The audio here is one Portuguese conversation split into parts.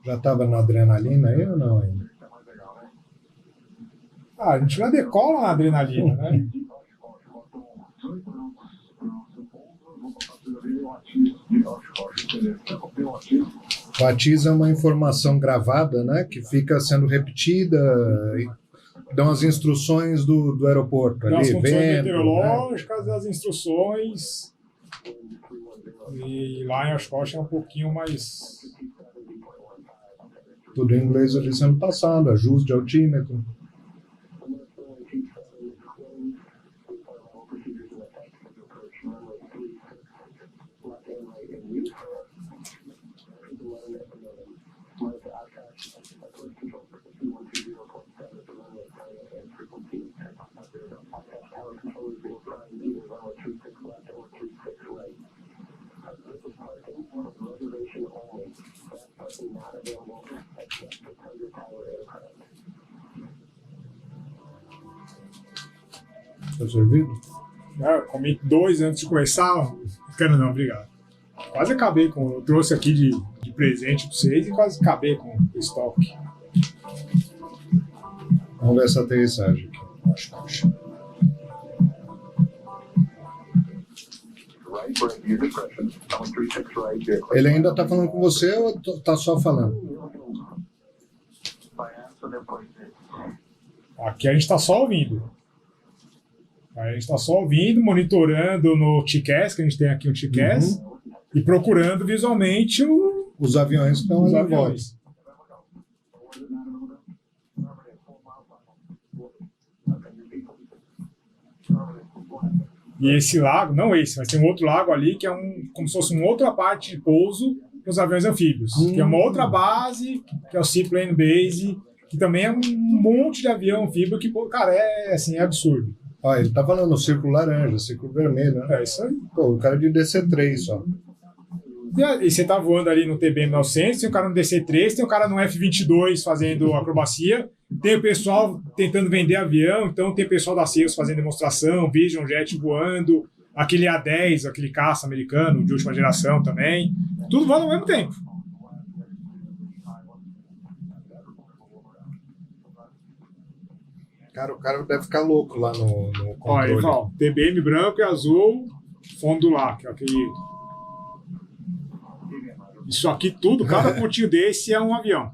Já estava na adrenalina aí ou não ainda? Ah, a gente já decola na adrenalina, né? O ATIS é uma informação gravada, né, que fica sendo repetida, e dão as instruções do aeroporto Então, as ali, condições vento, né? meteorológicas, as instruções. E lá em Oshkosh é um pouquinho mais. Tudo em inglês ali sendo passado, ajuste de altímetro. Tá servido? Eu comi 2 antes de começar. Não quero não, obrigado. Quase acabei com. Eu trouxe aqui de presente para vocês e quase acabei com o estoque. Vamos ver essa aterrissagem aqui. Oshkosh. Ele ainda está falando com você ou está só falando? Aqui a gente está só ouvindo. A gente está só ouvindo, monitorando no TCAS, que a gente tem aqui um TCAS, e procurando visualmente os aviões que estão os ali em aviões. E esse lago, não esse, mas tem um outro lago ali que é como se fosse uma outra parte de pouso para os aviões anfíbios, que é uma outra base, que é o Seaplane Base, que também é um monte de avião anfíbio que, cara, é absurdo. Ó, ele tá falando no círculo laranja, círculo vermelho, né? É isso aí. Pô, o cara de DC-3 só. E você tá voando ali no TB-1900, tem um cara no DC-3, tem um cara no F-22 fazendo acrobacia, tem o pessoal tentando vender avião, então tem o pessoal da Sears fazendo demonstração, Vision Jet voando, aquele A-10, aquele caça americano de última geração também, tudo voando ao mesmo tempo. Cara, o cara deve ficar louco lá no controle. Ó, aí fala, TBM branco e azul, fundo lá, que é aquele... Isso aqui tudo, cada pontinho desse é um avião.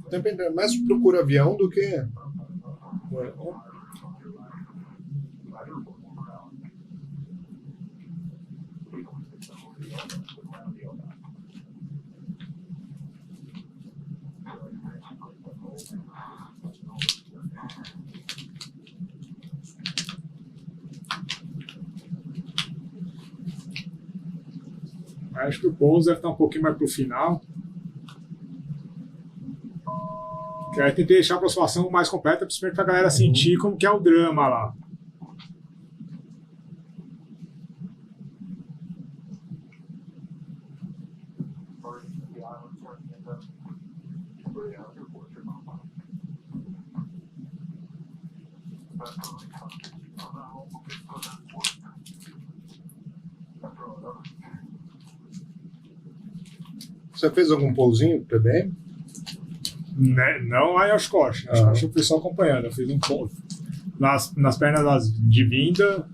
Depende, mais procura avião do que... Acho que o pouso deve estar um pouquinho mais para o final. Que aí tentei deixar a aproximação mais completa, principalmente para a galera sentir como que é o drama lá. Você fez algum pousinho pro TBM? Não lá em Oshkosh. Oshkosh o pessoal acompanhando. Eu fiz um pouso. Nas pernas de vinda,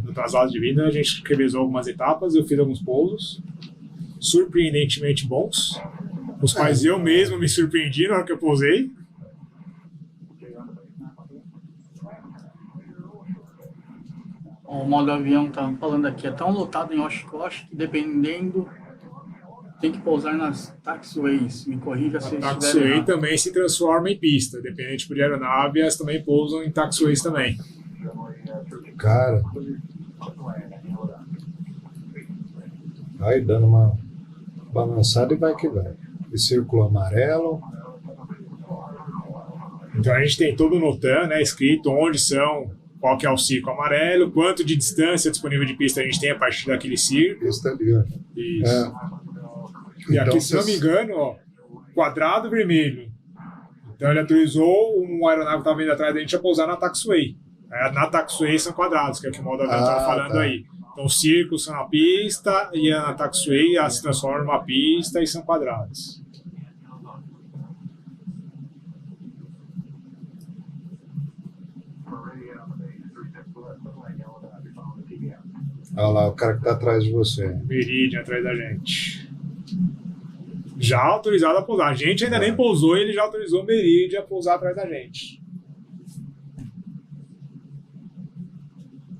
no traslado de vinda, a gente revezou algumas etapas, eu fiz alguns pousos, surpreendentemente bons, os quais eu mesmo me surpreendi na hora que eu pousei. O modo avião tá falando aqui, é tão lotado em Oshkosh que dependendo tem que pousar nas taxiways. Me corrija se A taxiway estiver errado. também se transforma em pista, dependente de aeronave, elas também pousam em taxiways também. Cara. Vai dando uma balançada e vai que vai. E círculo amarelo. Então a gente tem todo o NOTAM, né, escrito onde são, qual que é o círculo amarelo, quanto de distância disponível de pista a gente tem a partir daquele círculo. Pista ali, ó. Isso. E Então, aqui, se não me engano, ó, quadrado vermelho. Então ele autorizou uma aeronave que estava vindo atrás da gente a pousar na taxiway. Na taxiway são quadrados, que é o que o modo avião estava falando tá. aí. Então os círculos são na pista e na taxiway ela se transforma numa pista e são quadrados. Olha lá, o cara que tá atrás de você. Meridian atrás da gente. Já autorizado a pousar. A gente ainda nem pousou e ele já autorizou o Meridian a pousar atrás da gente.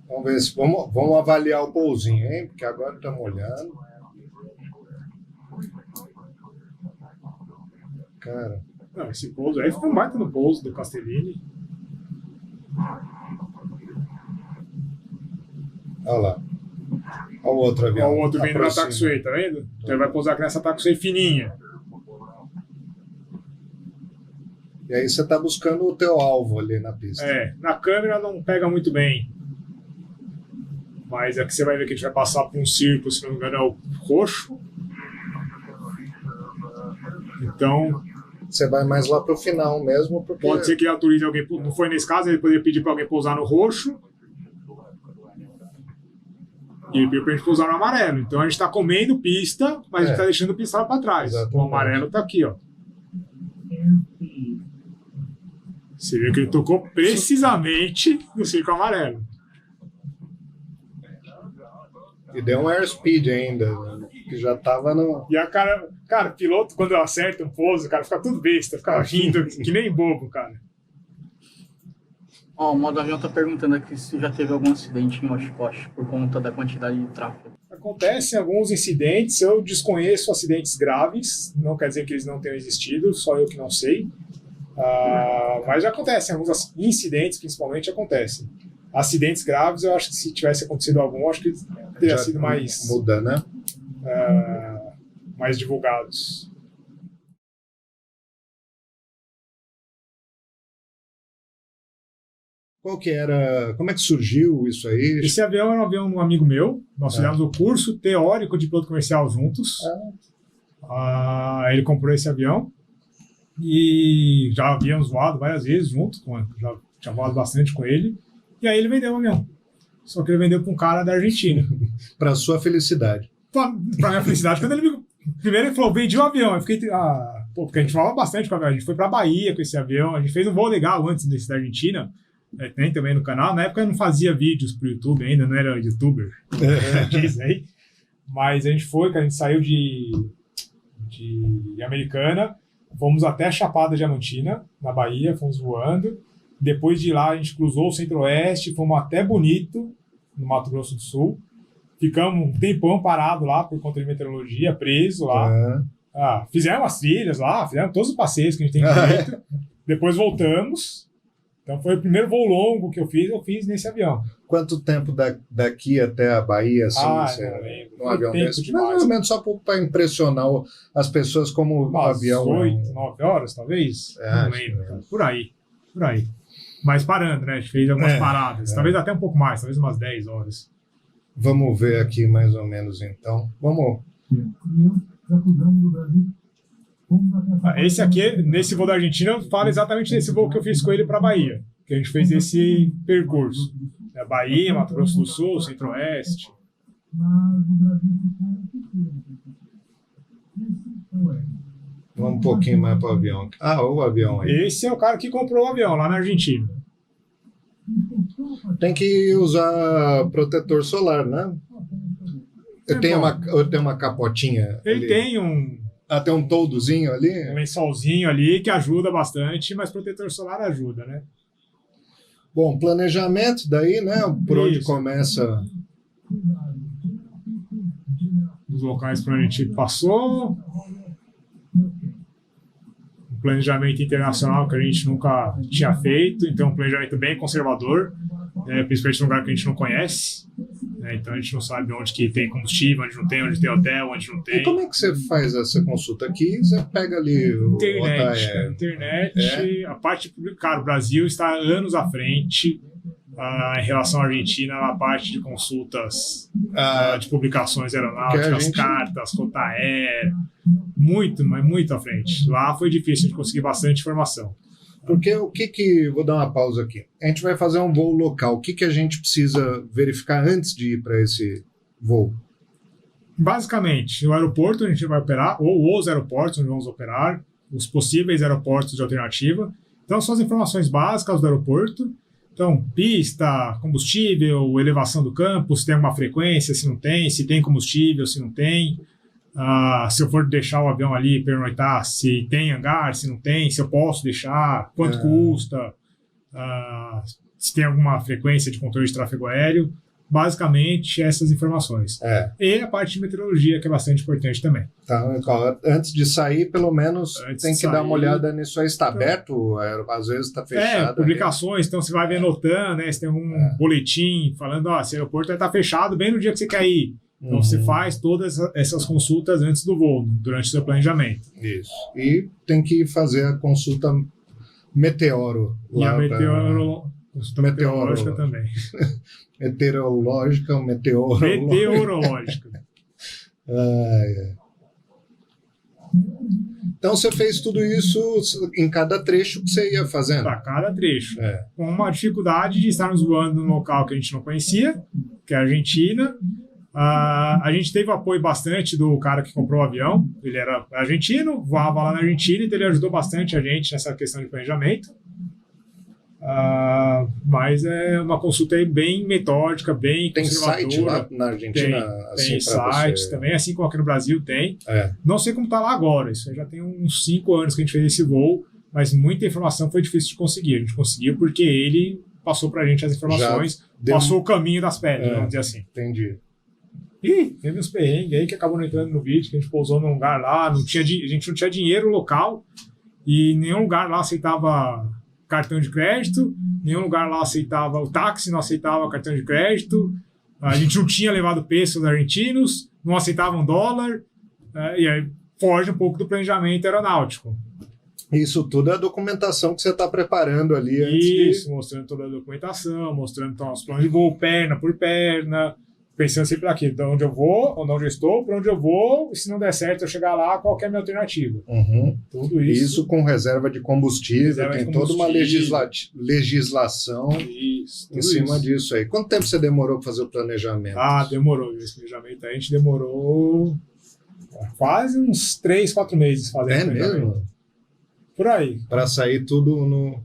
Vamos ver se vamos avaliar o pousinho, hein? Porque agora estamos olhando. Cara. Não, esse pouso aí foi um baita no pouso do Castellini. Olha lá. Olha o outro avião. Olha o outro vindo na Aproxima. taxiway, tá vendo? Então ele vai pousar aqui nessa taxiway fininha. E aí você tá buscando o teu alvo ali na pista. Na câmera não pega muito bem. Mas aqui você vai ver que a gente vai passar por um círculo, se não me engano é o roxo. Então, Você vai mais lá pro final mesmo, porque... pode ser que ele autorize alguém, não foi nesse caso, ele poderia pedir para alguém pousar no roxo. E ele pediu pra gente pousar no amarelo. Então a gente tá comendo pista, mas a gente tá deixando o pistola para trás. Exatamente. O amarelo tá aqui, ó. Você viu que ele tocou precisamente no círculo amarelo. E deu um airspeed ainda, né? Que já tava no... E a cara, o piloto, quando acerta um pouso, o cara fica tudo besta, fica rindo, que nem bobo, cara. Ó, o modo avião tá perguntando aqui se já teve algum acidente em Oshkosh por conta da quantidade de tráfego. Acontecem alguns incidentes, eu desconheço acidentes graves, não quer dizer que eles não tenham existido, só eu que não sei. Mas já acontecem, alguns incidentes principalmente acontecem. Acidentes graves, eu acho que se tivesse acontecido algum, acho que teria Já sido mais, muda, né? mais divulgados. Qual que era... Como é que surgiu isso aí? Esse avião era um avião de um amigo meu, nós fizemos o curso teórico de piloto comercial juntos. Ele comprou esse avião e já havíamos voado várias vezes juntos, já tinha voado bastante com ele. E aí ele vendeu o avião. Só que ele vendeu para um cara da Argentina. Para sua felicidade. Pra minha felicidade. Quando ele primeiro ele falou, vendi o avião. Eu fiquei... porque a gente falava bastante com o avião. A gente foi para Bahia com esse avião. A gente fez um voo legal antes desse da Argentina. Tem também no canal. Na época eu não fazia vídeos pro YouTube ainda, não era youtuber. Diz aí. Mas a gente foi, que a gente saiu de Americana. Fomos até a Chapada Diamantina, na Bahia. Fomos voando. Depois de lá, a gente cruzou o Centro-Oeste, fomos até Bonito, no Mato Grosso do Sul. Ficamos um tempão parado lá por conta de meteorologia, preso lá. Fizemos as trilhas lá, fizemos todos os passeios que a gente tem feito. Depois voltamos. Então foi o primeiro voo longo que eu fiz nesse avião. Quanto tempo daqui até a Bahia, assim, não lembro. num avião desse? Demais. Mais ou menos só para impressionar as pessoas como o avião... 8, 9 horas, talvez? Não lembro. Cara. Por aí. Mas parando, né? A gente fez algumas paradas. Talvez até um pouco mais, talvez umas 10 horas. Vamos ver aqui mais ou menos, então. Vamos... Esse aqui, nesse voo da Argentina, fala exatamente desse voo que eu fiz com ele para Bahia. Que a gente fez esse percurso. Bahia, Mato Grosso do Sul, Centro-Oeste. Vamos um pouquinho mais para o avião. O avião aí. Esse é o cara que comprou o avião lá na Argentina. Tem que usar protetor solar, né? Tem uma capotinha. Ele ali. Tem tem um toldozinho ali? Um lençolzinho ali que ajuda bastante, mas protetor solar ajuda, né? Bom, planejamento daí, né? Por onde começa... Os locais por onde a gente passou. Um planejamento internacional que a gente nunca tinha feito, então um planejamento bem conservador, principalmente num lugar que a gente não conhece. Então a gente não sabe onde que tem combustível, onde não tem, onde tem hotel, onde não tem. E como é que você faz essa consulta aqui? Você pega ali internet. A parte pública, cara, o Brasil está anos à frente em relação à Argentina na parte de consultas de publicações aeronáuticas, gente... cartas, Rotaer, mas muito à frente. Lá foi difícil de conseguir bastante informação. Porque vou dar uma pausa aqui. A gente vai fazer um voo local. O que a gente precisa verificar antes de ir para esse voo? Basicamente, o aeroporto onde a gente vai operar, ou os aeroportos onde vamos operar, os possíveis aeroportos de alternativa. Então, são as informações básicas do aeroporto. Então, pista, combustível, elevação do campo, se tem alguma frequência, se não tem, se tem combustível, se não tem. Se eu for deixar o avião ali, perguntar se tem hangar, se não tem, se eu posso deixar, quanto custa, se tem alguma frequência de controle de tráfego aéreo. Basicamente, essas informações. E a parte de meteorologia, que é bastante importante também. Então, antes de sair, pelo menos, tem que dar uma olhada nisso aí. Está aberto? Às vezes está fechado. Publicações. Então, você vai ver notando, né? Se tem algum boletim falando, esse aeroporto vai estar fechado bem no dia que você quer ir. Então, você faz todas essas consultas antes do voo, durante o seu planejamento. Isso. E tem que fazer a consulta meteoro. E a consulta meteorológica também. Meteorológica. Então você fez tudo isso em cada trecho que você ia fazendo? Para cada trecho. Com uma dificuldade de estarmos voando num local que a gente não conhecia, que é a Argentina. A gente teve o apoio bastante do cara que comprou o avião. Ele era argentino, voava lá na Argentina, então ele ajudou bastante a gente nessa questão de planejamento. Mas é uma consulta aí bem metódica, bem conservadora. Tem site lá na Argentina? Tem sites também, assim como aqui no Brasil tem. Não sei como está lá agora, isso já tem uns 5 anos que a gente fez esse voo, mas muita informação foi difícil de conseguir. A gente conseguiu porque ele passou para a gente as informações, passou o caminho das pedras, vamos dizer assim. Entendi. E teve uns perrengues aí que acabou não entrando no vídeo, que a gente pousou num lugar lá, a gente não tinha dinheiro local e nenhum lugar lá aceitava cartão de crédito, nenhum lugar lá aceitava, o táxi não aceitava cartão de crédito, a gente não tinha levado pesos argentinos, não aceitavam dólar, e aí foge um pouco do planejamento aeronáutico. Isso tudo é a documentação que você está preparando ali antes mostrando toda a documentação, mostrando então, os planos de voo, perna por perna, pensando sempre aqui, de onde eu vou, onde eu estou, para onde eu vou, e se não der certo eu chegar lá, qual que é a minha alternativa. Tudo isso. Isso com reserva de combustível, tem toda uma legislação em cima disso aí. Quanto tempo você demorou para fazer o planejamento? Demorou. Esse planejamento aí a gente demorou quase uns 3, 4 meses fazendo. Mesmo? Por aí. Para sair tudo no...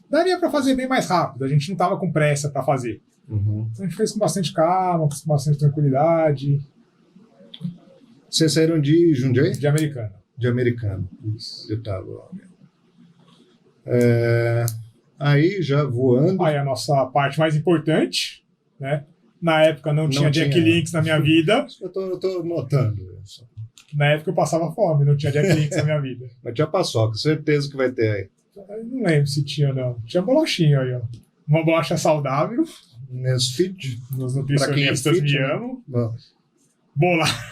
Daria para fazer bem mais rápido, a gente não estava com pressa para fazer. Então a gente fez com bastante calma, com bastante tranquilidade. Vocês saíram de Jundiaí? De Americana. De Americana. Isso. Eu tava. Aí já voando. Aí a nossa parte mais importante, né? Na época não tinha Jack Links na minha vida. Eu tô notando isso. Na época eu passava fome, não tinha Jack Links na minha vida. Mas tinha paçoca, certeza que vai ter aí. Eu não lembro se tinha ou não. Tinha bolachinha aí, ó. Uma bolacha saudável. Nesfit. Os nutricionistas me amam. Bolacha.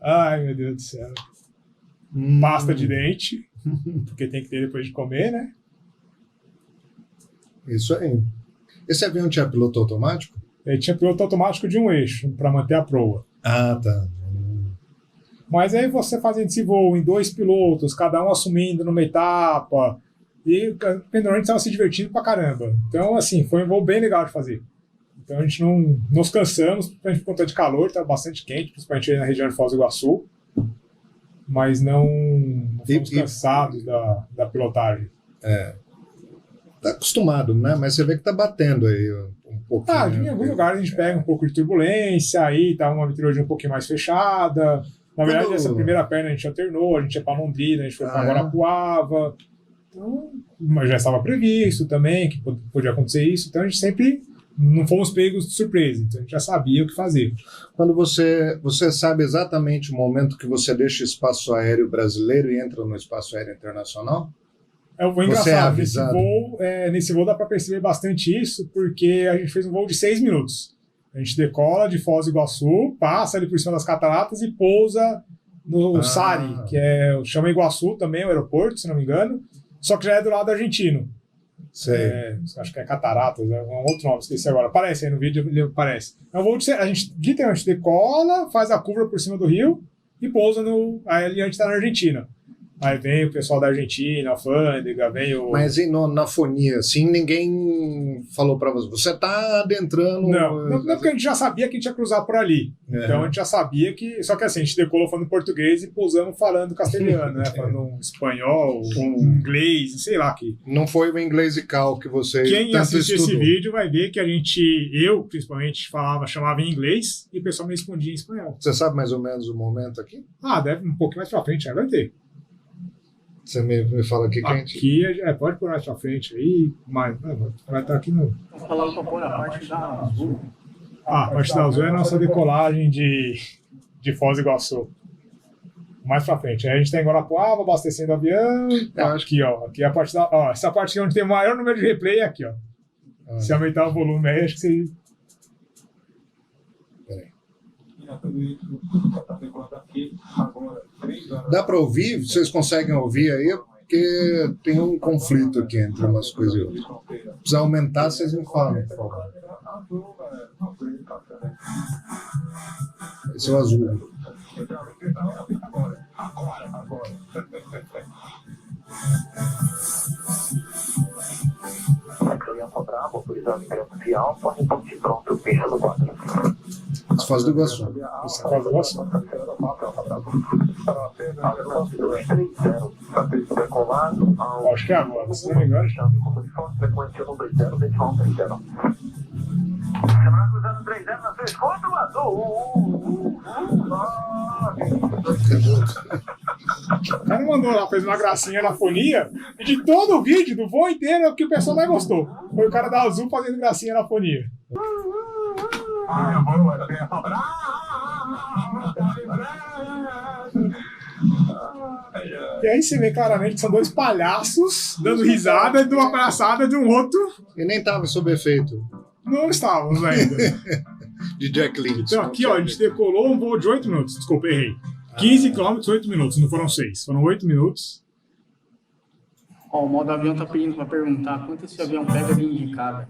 Ai, meu Deus do céu. Pasta de dente. Porque tem que ter depois de comer, né? Isso aí. Esse avião tinha piloto automático? Ele tinha piloto automático de um eixo, para manter a proa. Tá. Mas aí você fazendo esse voo em 2 pilotos, cada um assumindo numa etapa, e o pendurante estava se divertindo pra caramba. Então, assim, foi um voo bem legal de fazer. Então a gente não nos cansamos, por conta de calor, estava bastante quente, principalmente aí na região de Foz do Iguaçu. Mas não fomos cansados da pilotagem. Tá acostumado, né? Mas você vê que tá batendo aí um pouquinho. Em alguns lugares a gente pega um pouco de turbulência, aí tá uma meteorologia um pouquinho mais fechada. Na verdade, essa primeira perna a gente alternou, a gente ia para Londrina, a gente foi para Guarapuava. Então, mas já estava previsto também que podia acontecer isso. Então a gente sempre não fomos pegos de surpresa. Então a gente já sabia o que fazer. Quando você sabe exatamente o momento que você deixa o espaço aéreo brasileiro e entra no espaço aéreo internacional? Foi engraçado. Nesse voo dá para perceber bastante isso, porque a gente fez um voo de 6 minutos. A gente decola de Foz do Iguaçu, passa ali por cima das cataratas e pousa no Sari, que chama Iguaçu também, o aeroporto, se não me engano, só que já é do lado argentino. Sei. Acho que é Cataratas, é um outro nome, esqueci agora. Aparece aí no vídeo, ele aparece. É um voo a gente literalmente decola, faz a curva por cima do rio e pousa aí ali a gente está na Argentina. Aí vem o pessoal da Argentina, alfândega, vem o... Mas e na fonia, assim, ninguém falou pra você, você tá adentrando... Não, porque a gente já sabia que a gente ia cruzar por ali. Então a gente já sabia que... Só que assim, a gente decolou falando português e pousamos falando castelhano, né? Falando um espanhol, um inglês, sei lá que... Não foi o inglês e cal que você Quem tanto assiste estudou. esse vídeo vai ver que eu principalmente chamava em inglês e o pessoal me respondia em espanhol. Você sabe mais ou menos o momento aqui? Deve um pouquinho mais pra frente, já vai ter. Você me fala aqui, quente? Aqui, pode pôr mais pra frente aí, mas vai estar aqui no... Tô falando pra pôr a parte da azul. A parte da azul é a nossa decolagem de Foz do Iguaçu. Mais pra frente. Aí a gente tá em Guarapuava, abastecendo o avião. Aqui, ó. Aqui é a parte da... Ó, essa parte aqui onde tem o maior número de replay é aqui, ó. Se aumentar o volume aí, acho que você... Dá para ouvir? Vocês conseguem ouvir aí? Porque tem um conflito aqui entre umas coisas e outras. Precisa aumentar, vocês me falam, por favor. Esse é o azul. Foz do Iguaçu. Isso é Foz do Iguaçu. Acho que é agora, se não me engano. O cara mandou lá, fez uma gracinha na fonia, e de todo o vídeo, do voo inteiro, é o que o pessoal mais gostou. Foi o cara da Azul fazendo gracinha na fonia. E aí você vê claramente que são dois palhaços dando risada de uma palhaçada de um outro. E nem tava sob efeito Não estávamos ainda. de Jack Lynch. Então aqui, ó, a gente decolou um voo de 8 minutos. Desculpa, errei. 15 km, 8 minutos. Não foram 6, foram 8 minutos. Ó, o modo avião tá pedindo pra perguntar quanto esse avião pega de indicada.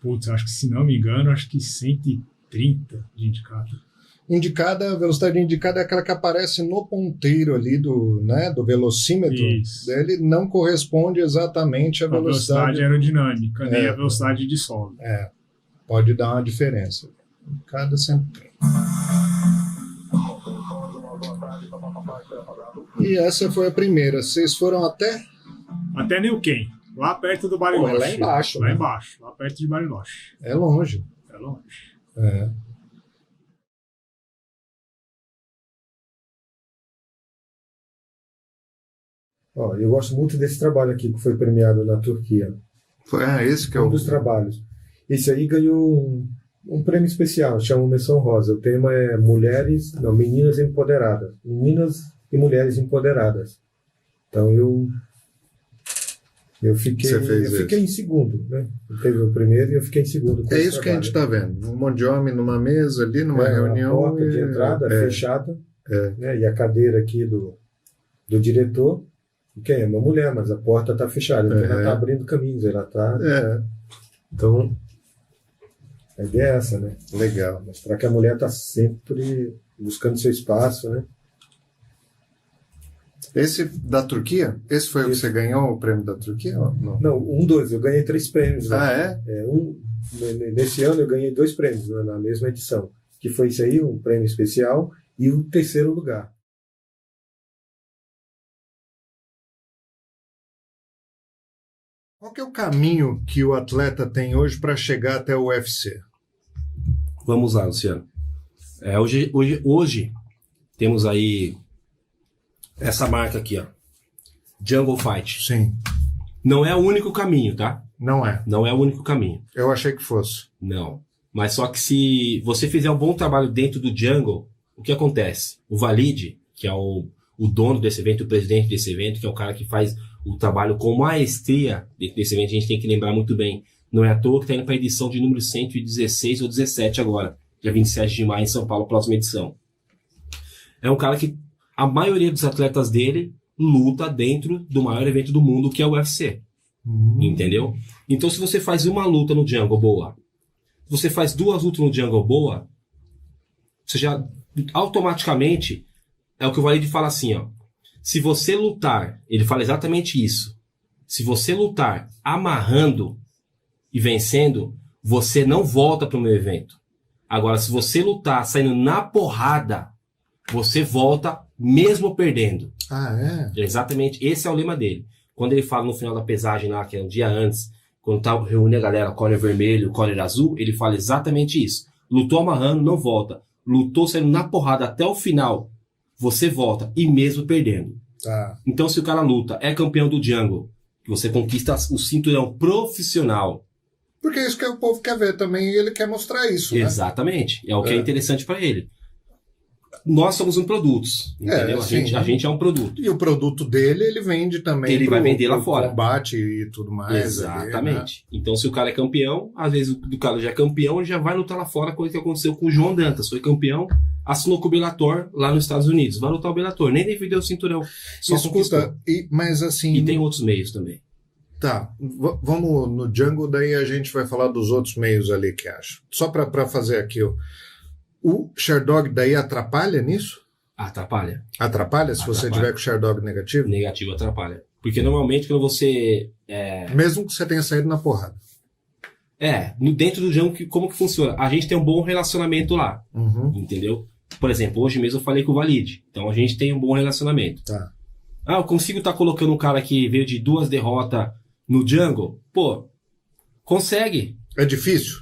Putz, acho que se não me engano, acho que 130 de indicada. Indicada, a velocidade indicada é aquela que aparece no ponteiro ali do velocímetro. Isso. Ele não corresponde exatamente à A velocidade aerodinâmica, nem a velocidade de solo. Pode dar uma diferença. Indicada sempre. E essa foi a primeira. Vocês foram até? Até Neuquén, lá perto do Bariloche. Lá embaixo. Lá né? embaixo, lá perto de Bariloche. É longe. É longe. É. Ó, eu gosto muito desse trabalho aqui que foi premiado na Turquia. Esse que é Um dos trabalhos. Esse aí ganhou um prêmio especial, chama Menção Rosa. O tema é Meninas Empoderadas. Meninas e Mulheres Empoderadas. Então eu fiquei em segundo, né? Teve o primeiro e eu fiquei em segundo. É isso que a gente está vendo. Um monte de homem numa mesa ali, numa reunião. A porta de entrada fechada, né? E a cadeira aqui do diretor. Quem é uma mulher, mas a porta está fechada, então ela está abrindo caminhos, ela está. Então, a ideia é essa, né? Legal. Mostrar que a mulher está sempre buscando seu espaço, né? Esse da Turquia? Esse foi o que você ganhou, o prêmio da Turquia? Ou não? Não, eu ganhei 3 prêmios. Né? Nesse ano eu ganhei 2 prêmios na mesma edição, que foi isso aí, um prêmio especial e o 3º lugar. Qual que é o caminho que o atleta tem hoje para chegar até o UFC? Vamos lá, Luciano. Hoje temos aí essa marca aqui, ó, Jungle Fight. Sim. Não é o único caminho, tá? Não é. Não é o único caminho. Eu achei que fosse. Não. Mas só que se você fizer um bom trabalho dentro do Jungle, o que acontece? O Valide, que é o dono desse evento, o presidente desse evento, que é o cara que faz o trabalho com maestria desse evento, a gente tem que lembrar muito bem. Não é à toa que está indo para a edição de número 116 ou 17 agora, dia 27 de maio em São Paulo, próxima edição. É um cara que a maioria dos atletas dele luta dentro do maior evento do mundo, que é o UFC. Entendeu? Então, se você faz uma luta no Jungle boa, se você faz 2 lutas no Jungle boa, você já automaticamente, é o que o Walid fala assim, ó. Se você lutar, ele fala exatamente isso. Se você lutar amarrando e vencendo, você não volta para o meu evento. Agora, se você lutar saindo na porrada, você volta mesmo perdendo. Ah, é? Exatamente, esse é o lema dele. Quando ele fala no final da pesagem lá, que é um dia antes, quando tá reúne a galera, corner vermelho, corner azul, ele fala exatamente isso. Lutou amarrando, não volta. Lutou saindo na porrada até o final, você volta, e mesmo perdendo. Tá. Então, se o cara luta, é campeão do Jungle, que você conquista o cinturão profissional. Porque é isso que o povo quer ver também, e ele quer mostrar isso, né? Exatamente, é o que é interessante para ele. Nós somos um produto, entendeu? A gente é um produto. E o produto dele, ele vende também. Ele vai vender lá fora. Combate e tudo mais. Exatamente. Ali, né? Então, se o cara é campeão, às vezes o cara já é campeão, ele já vai lutar lá fora, coisa que aconteceu com o João Dantas. Foi campeão, assinou com o Bellator lá nos Estados Unidos. Vai lutar o Bellator, nem defendeu o cinturão. Só escuta, mas assim... E tem outros meios também. Tá, vamos no Jungle, daí a gente vai falar dos outros meios ali que acho. Só para fazer aqui, o Sherdog daí atrapalha nisso? Atrapalha. Atrapalha se você tiver com o Sherdog negativo? Negativo atrapalha. Porque normalmente quando você... Mesmo que você tenha saído na porrada. Dentro do Jungle, como que funciona? A gente tem um bom relacionamento lá, entendeu? Por exemplo, hoje mesmo eu falei com o Walid, então a gente tem um bom relacionamento. Tá. Eu consigo estar colocando um cara que veio de 2 derrotas no Jungle? Pô, consegue. É difícil?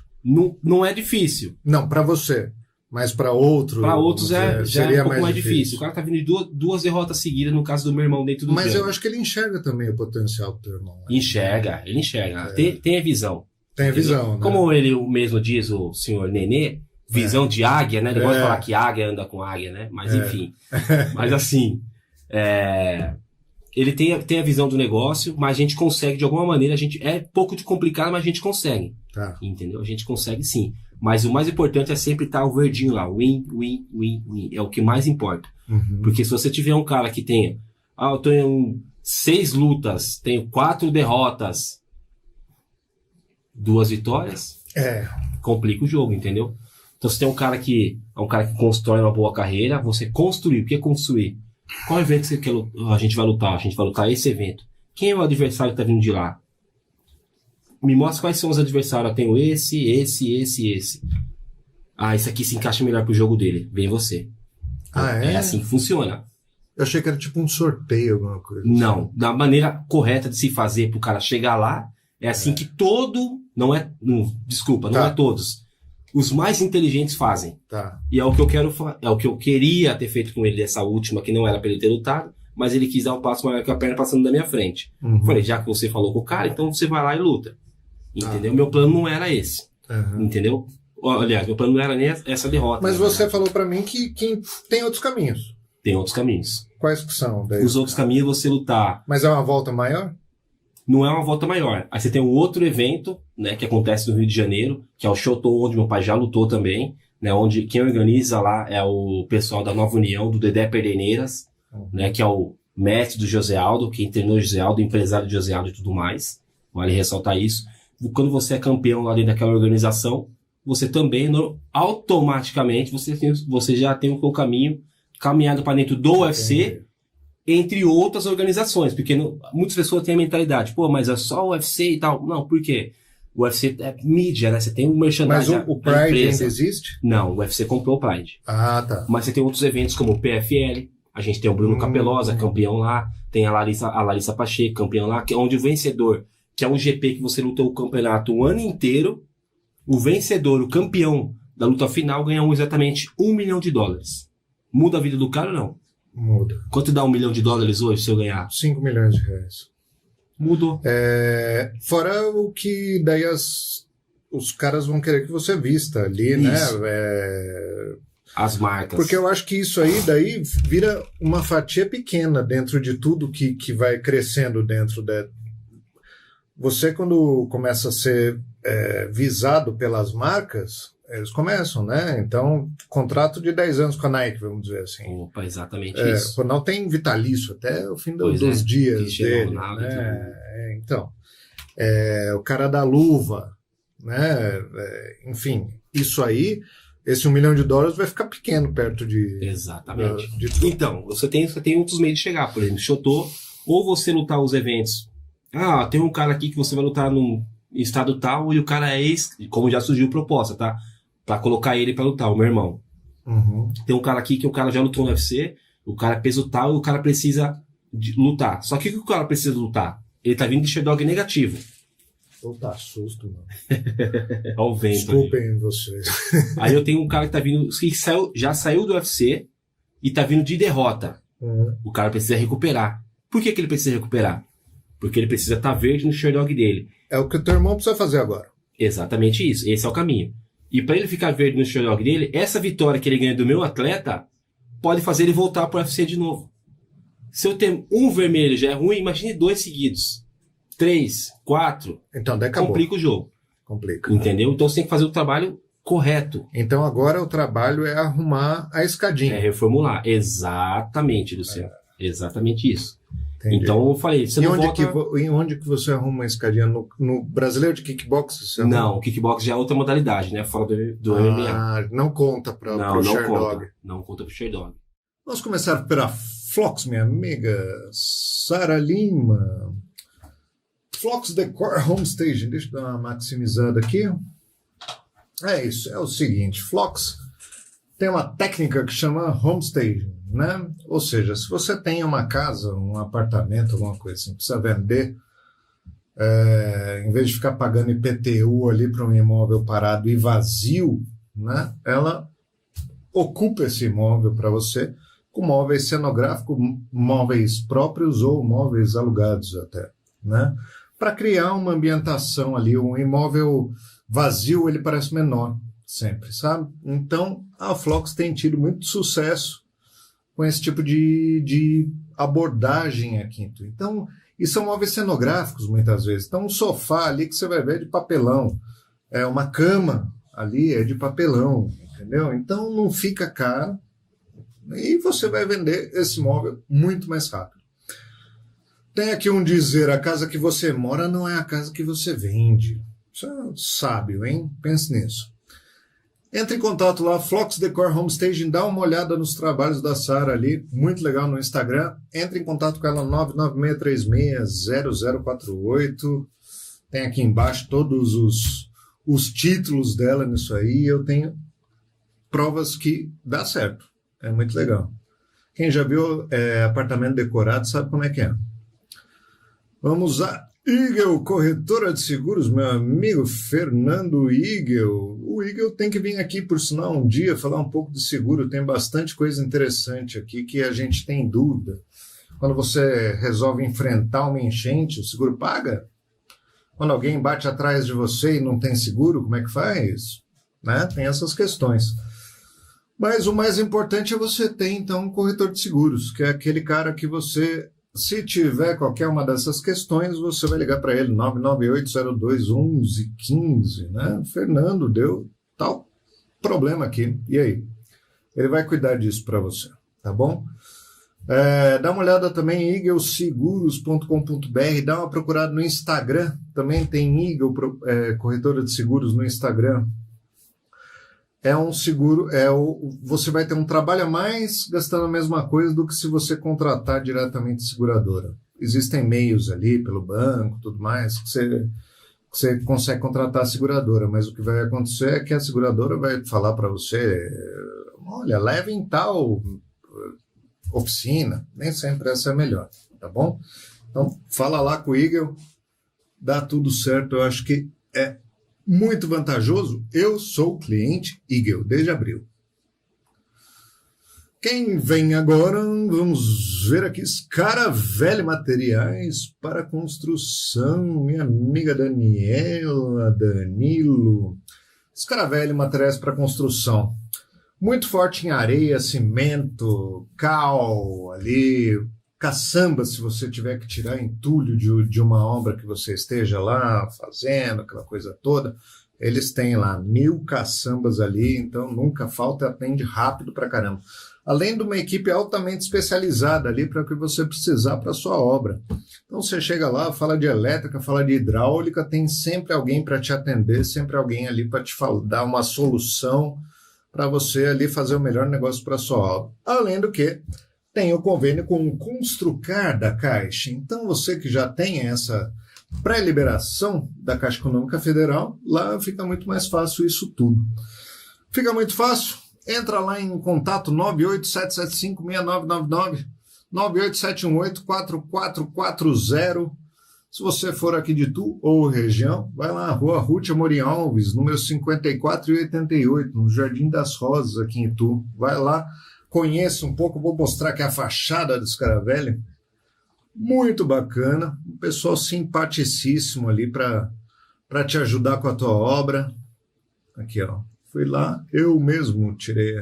Não é difícil. Não, para você. Mas para outros... Para outros já é um pouco mais difícil. O cara tá vindo de 2 derrotas seguidas, no caso do meu irmão, dentro do Mas Jungle. eu acho que ele enxerga também o potencial do teu irmão. Né? Ele enxerga. Tem a visão. Tem a visão, né? Como ele mesmo diz, o senhor Nenê, visão de águia, né? Ele gosta de falar que águia anda com águia, né? Mas enfim. Mas assim... Ele tem a visão do negócio, mas a gente consegue de alguma maneira, é pouco de complicado, mas a gente consegue. Tá. Entendeu? A gente consegue sim. Mas o mais importante é sempre estar o verdinho lá. Win, win, win, win. É o que mais importa. Porque se você tiver um cara que tenha... eu tenho 6 lutas, tenho 4 derrotas, 2 vitórias, complica o jogo, entendeu? Então se tem um cara que é um cara que constrói uma boa carreira, você construir. O que é construir? Qual evento que você quer lutar? A gente vai lutar esse evento. Quem é o adversário que tá vindo de lá? Me mostra quais são os adversários. Eu tenho esse. Esse aqui se encaixa melhor pro jogo dele. Vem você. É assim que funciona. Eu achei que era tipo um sorteio, alguma coisa. Não. Da maneira correta de se fazer pro cara chegar lá, é assim que não é todos. Os mais inteligentes fazem. Tá. E é o que eu queria ter feito com ele dessa última, que não era pra ele ter lutado, mas ele quis dar um passo maior que a perna passando da minha frente. Falei, já que você falou com o cara, então você vai lá e luta. Entendeu? Meu plano não era esse. Entendeu? Aliás, meu plano não era nem essa derrota. Mas você falou pra mim que tem outros caminhos. Tem outros caminhos. Quais que são? Daí? Os outros caminhos é você lutar. Mas é uma volta maior? Não é uma volta maior. Aí você tem um outro evento, né, que acontece no Rio de Janeiro, que é o Shoto, onde meu pai já lutou também, né, onde quem organiza lá é o pessoal da Nova União, do Dedé Perdeneiras, né, que é o mestre do José Aldo, quem treinou o José Aldo, empresário de José Aldo e tudo mais. Vale ressaltar isso. Quando você é campeão lá dentro daquela organização, você também, automaticamente, você já tem o seu caminho caminhado para dentro do UFC, entre outras organizações, porque muitas pessoas têm a mentalidade, mas é só o UFC e tal. Não, por quê? O UFC é mídia, né? Você tem um merchandising. Mas o Pride ainda existe? Não, o UFC comprou o Pride. Ah, tá. Mas você tem outros eventos como o PFL, a gente tem o Bruno Capelosa, campeão lá, tem a Larissa Pacheco, campeão lá, que é onde o vencedor, que é um GP que você lutou o campeonato o ano inteiro, o vencedor, o campeão da luta final, ganha exatamente $1 milhão. Muda a vida do cara ou não? Muda. Quanto dá $1 milhão hoje se eu ganhar? 5 milhões de reais. Mudou. Fora o que daí os caras vão querer que você vista ali, Isso. né? As marcas. Porque eu acho que isso aí daí vira uma fatia pequena dentro de tudo que vai crescendo dentro da... Você, quando começa a ser visado pelas marcas, eles começam, né? Então, contrato de 10 anos com a Nike, vamos dizer assim. Opa, exatamente isso. Não tem vitalício até o fim dos dias dele. Né? Então, o cara da luva, né? Enfim, isso aí, esse $1 milhão vai ficar pequeno perto de... Exatamente. Então, você tem outros meios de chegar. Por exemplo, Shoto, ou você lutar os eventos. Tem um cara aqui que você vai lutar num estado tal e o cara como já surgiu proposta, tá? Pra colocar ele pra lutar, o meu irmão. Uhum. Tem um cara aqui que o cara já lutou no UFC, o cara é peso tal e o cara precisa lutar. Só que o que o cara precisa lutar? Ele tá vindo de Sherdog negativo. Tá susto, mano. Olha o vento. Desculpem vocês. Aí eu tenho um cara que tá vindo, que já saiu do UFC e tá vindo de derrota. Uhum. O cara precisa recuperar. Por que ele precisa recuperar? Porque ele precisa estar verde no Sherdog dele. É o que o teu irmão precisa fazer agora. Exatamente isso. Esse é o caminho. E para ele ficar verde no Sherdog dele, essa vitória que ele ganha do meu atleta pode fazer ele voltar pro UFC de novo. Se eu ter um vermelho já é ruim, imagine 2 seguidos. 3, 4. Então, daí acabou. Complica o jogo. Complica. Entendeu? Então você tem que fazer o trabalho correto. Então agora o trabalho é arrumar a escadinha. É reformular. Exatamente, Luciano. Exatamente isso. Entendi. Então eu falei, você e não onde que você arruma a escadinha? No brasileiro de kickbox? Você arruma? Não, o kickbox já é outra modalidade, né? Fora do MMA. Não conta para o Sherdog. Não conta pro Sherdog. Vamos começar pela Flox, minha amiga Sara Lima. Flox Decor Homestaging. Deixa eu dar uma maximizada aqui. É isso, é o seguinte. Flox tem uma técnica que chama homestaging, né? Ou seja, se você tem uma casa, um apartamento, alguma coisa assim, precisa vender, em vez de ficar pagando IPTU ali para um imóvel parado e vazio, né? Ela ocupa esse imóvel para você com móveis cenográficos, móveis próprios ou móveis alugados até, né? Para criar uma ambientação ali, um imóvel vazio, ele parece menor sempre, sabe? Então, a Flox tem tido muito sucesso com esse tipo de abordagem aqui. Então, e são móveis cenográficos muitas vezes. Então, um sofá ali que você vai ver é de papelão, uma cama ali é de papelão, entendeu? Então, não fica caro e você vai vender esse móvel muito mais rápido. Tem aqui um dizer, a casa que você mora não é a casa que você vende. Isso é sábio, hein? Pense nisso. Entre em contato lá, Flox Decor Homestaging, dá uma olhada nos trabalhos da Sara ali, muito legal no Instagram. Entre em contato com ela, 996360048. Tem aqui embaixo todos os títulos dela nisso aí. Eu tenho provas que dá certo. É muito legal. Quem já viu apartamento decorado sabe como é que é. Vamos a Eagle, corretora de seguros, meu amigo Fernando Eagle. O Eagle tem que vir aqui, por sinal, um dia falar um pouco de seguro. Tem bastante coisa interessante aqui que a gente tem dúvida. Quando você resolve enfrentar uma enchente, o seguro paga? Quando alguém bate atrás de você e não tem seguro, como é que faz? Né? Tem essas questões. Mas o mais importante é você ter, então, um corretor de seguros, que é aquele cara que você... Se tiver qualquer uma dessas questões, você vai ligar para ele, 998-02-1115, né? Fernando, deu tal problema aqui. E aí? Ele vai cuidar disso para você, tá bom? Dá uma olhada também em eagleseguros.com.br, dá uma procurada no Instagram, também tem Eagle, corretora de seguros no Instagram. É um seguro, você vai ter um trabalho a mais gastando a mesma coisa do que se você contratar diretamente seguradora. Existem meios ali pelo banco, tudo mais, que você consegue contratar a seguradora, mas o que vai acontecer é que a seguradora vai falar para você, olha, leve em tal oficina, nem sempre essa é a melhor, tá bom? Então, fala lá com o Eagle, dá tudo certo, eu acho que é muito vantajoso. Eu sou cliente Eagle desde abril. Quem vem agora, vamos ver aqui, Scaravelli Materiais para Construção, minha amiga Daniela, Danilo. Scaravelli Materiais para Construção, muito forte em areia, cimento, cal, ali, caçamba, se você tiver que tirar entulho de uma obra que você esteja lá fazendo, aquela coisa toda, Eles têm lá 1000 caçambas ali, então nunca falta, atende rápido pra caramba. Além de uma equipe altamente especializada ali para o que você precisar para sua obra. Então você chega lá, fala de elétrica, fala de hidráulica, tem sempre alguém para te atender, sempre alguém ali para te dar uma solução para você ali fazer o melhor negócio para sua obra. Além do que, tem o convênio com o Construcar da Caixa. Então você que já tem essa pré-liberação da Caixa Econômica Federal, lá fica muito mais fácil isso tudo. Fica muito fácil? Entra lá em contato 987756999, 987184440. Se você for aqui de Itu ou região, vai lá, Rua Ruth Amorim Alves, número 54 e 88, no Jardim das Rosas, aqui em Itu. Vai lá, conheça um pouco, vou mostrar aqui a fachada do Scaravelli. Muito bacana, um pessoal simpaticíssimo ali para te ajudar com a tua obra. Aqui, ó. Fui lá, eu mesmo tirei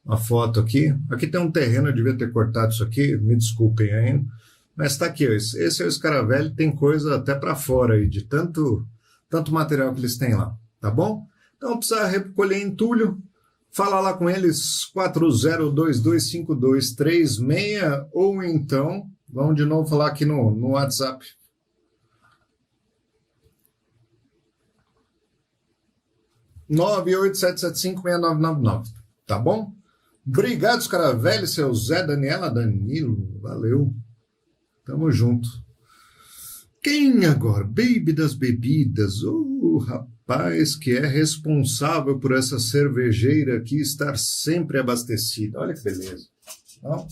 uma foto aqui. Aqui tem um terreno, eu devia ter cortado isso aqui, me desculpem ainda. Mas está aqui, ó, esse é o Scaravelli, tem coisa até para fora aí, de tanto material que eles têm lá, tá bom? Então precisa recolher entulho, fala lá com eles, 40225236, ou então, vamos de novo falar aqui no WhatsApp. 987756999, tá bom? Obrigado, Scaravelli, seu Zé, Daniela, Danilo, valeu. Tamo junto. Quem agora? Baby das bebidas, o rapaz que é responsável por essa cervejeira aqui estar sempre abastecida. Olha que beleza. Então,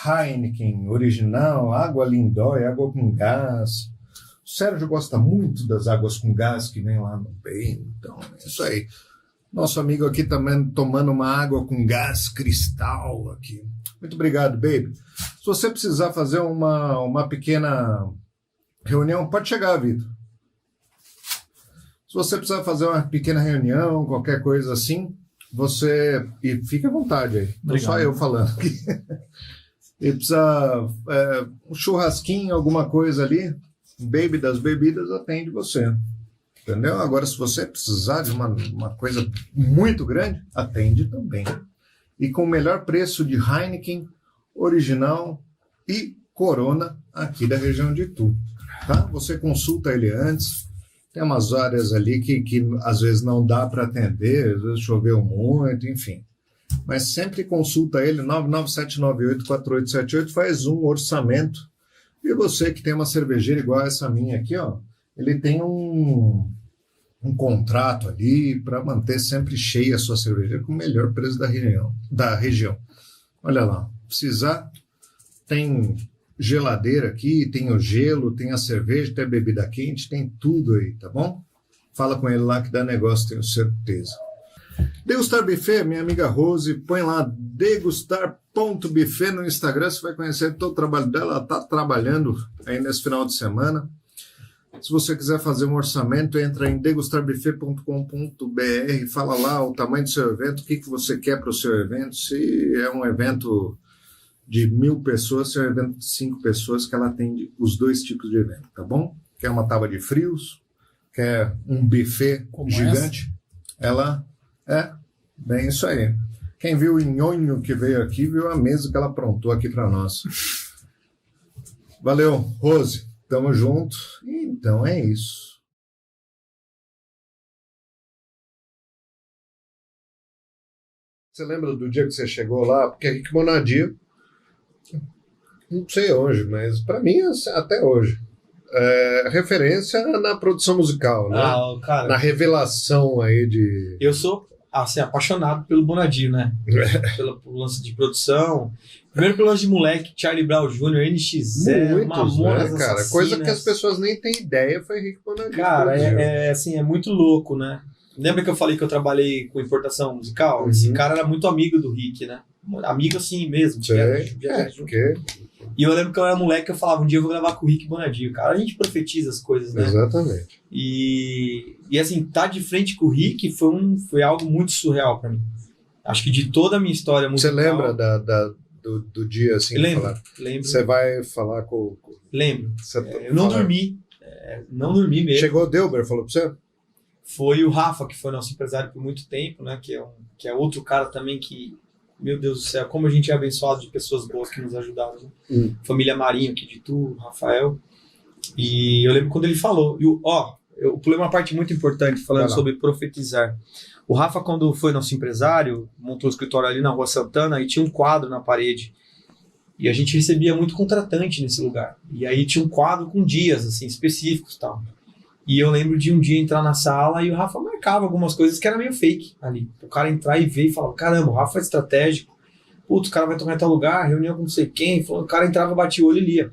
Heineken, original, água Lindói, água com gás. O Sérgio gosta muito das águas com gás que vem lá no bem, então é isso aí. Nosso amigo aqui também tomando uma água com gás cristal aqui. Muito obrigado, baby. Se você precisar fazer uma pequena reunião, pode chegar, Vitor. Se você precisar fazer uma pequena reunião, qualquer coisa assim, e fique à vontade aí. Não só eu falando aqui. E precisa um churrasquinho, alguma coisa ali, Baby das bebidas atende você, entendeu? Agora, se você precisar de uma coisa muito grande, atende também. E com o melhor preço de Heineken, original e Corona aqui da região de Itu, tá? Você consulta ele antes, tem umas áreas ali que às vezes não dá para atender, às vezes choveu muito, enfim. Mas sempre consulta ele, 997984878, faz um orçamento. E você que tem uma cervejeira igual essa minha aqui, ó, ele tem um contrato ali para manter sempre cheia a sua cervejeira com o melhor preço da região. Olha lá, precisar, tem geladeira aqui, tem o gelo, tem a cerveja, tem a bebida quente, tem tudo aí, tá bom? Fala com ele lá que dá negócio, tenho certeza. Degustar Buffet, minha amiga Rose, põe lá degustar.buffet no Instagram, você vai conhecer todo o trabalho dela, ela está trabalhando aí nesse final de semana. Se você quiser fazer um orçamento, entra em degustarbuffet.com.br, fala lá o tamanho do seu evento, o que você quer para o seu evento, se é um evento de 1000 pessoas, se é um evento de 5 pessoas, que ela atende os dois tipos de evento, tá bom? Quer uma tábua de frios, quer um buffet como gigante, ela... bem isso aí. Quem viu o nhonho que veio aqui, viu a mesa que ela aprontou aqui para nós. Valeu, Rose. Tamo junto. Então é isso. Você lembra do dia que você chegou lá? Porque Rick Bonadio, não sei hoje, mas para mim até hoje, referência na produção musical, né? Cara, na revelação aí de... Eu sou assim, apaixonado pelo Bonadio, né? Pelo lance de produção. Primeiro pelo lance de moleque, Charlie Brown Jr., NX0, Mamonas, né, cara? Assassinas. Coisa que as pessoas nem têm ideia foi Rick Bonadio. Cara, assim, é muito louco, né? Lembra que eu falei que eu trabalhei com importação musical? Uhum. Esse cara era muito amigo do Rick, né? Amigo assim mesmo. E eu lembro que eu era moleque, eu falava, um dia eu vou gravar com o Rick Bonadio. Cara, a gente profetiza as coisas, né? Exatamente. E assim, tá de frente com o Rick foi algo muito surreal pra mim. Acho que de toda a minha história musical... Você lembra do dia assim? Lembro. Você vai falar com... Lembro. Eu não dormi. Não dormi mesmo. Chegou o Delber, falou pra você? foi o Rafa, que foi nosso empresário por muito tempo, né? Que é outro cara também que, meu Deus do céu, como a gente é abençoado de pessoas boas que nos ajudaram. Né? Família Marinho, aqui de Tu, Rafael. E eu lembro quando ele falou, eu pulei uma parte muito importante falando sobre profetizar. O Rafa, quando foi nosso empresário, montou o escritório ali na Rua Santana e tinha um quadro na parede. E a gente recebia muito contratante nesse lugar. E aí tinha um quadro com dias assim, específicos e tal. E eu lembro de um dia entrar na sala e o Rafa marcava algumas coisas que era meio fake ali. O cara entrar e ver e falava, caramba, o Rafa é estratégico. Putz, o cara vai tomar em tal lugar, reunião com não sei quem. O cara entrava, batia o olho e lia.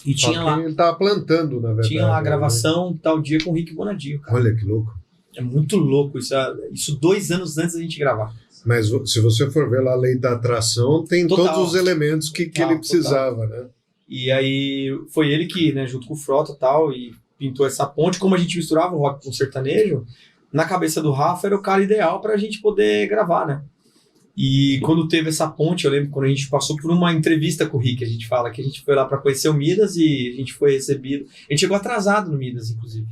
E tinha lá... Ele tava plantando, na verdade. Tinha lá a gravação, tal dia, com o Rick Bonadio, cara. Olha que louco. É muito louco isso 2 anos antes da gente gravar. Mas se você for ver lá a lei da atração, tem total, todos os elementos que ele precisava, né? E aí foi ele que, né, junto com o Frota e tal, e pintou essa ponte. Como a gente misturava o rock com o sertanejo, na cabeça do Rafa era o cara ideal pra gente poder gravar, né? E quando teve essa ponte, eu lembro quando a gente passou por uma entrevista com o Rick, a gente fala que a gente foi lá pra conhecer o Midas e a gente foi recebido. A gente chegou atrasado no Midas, inclusive.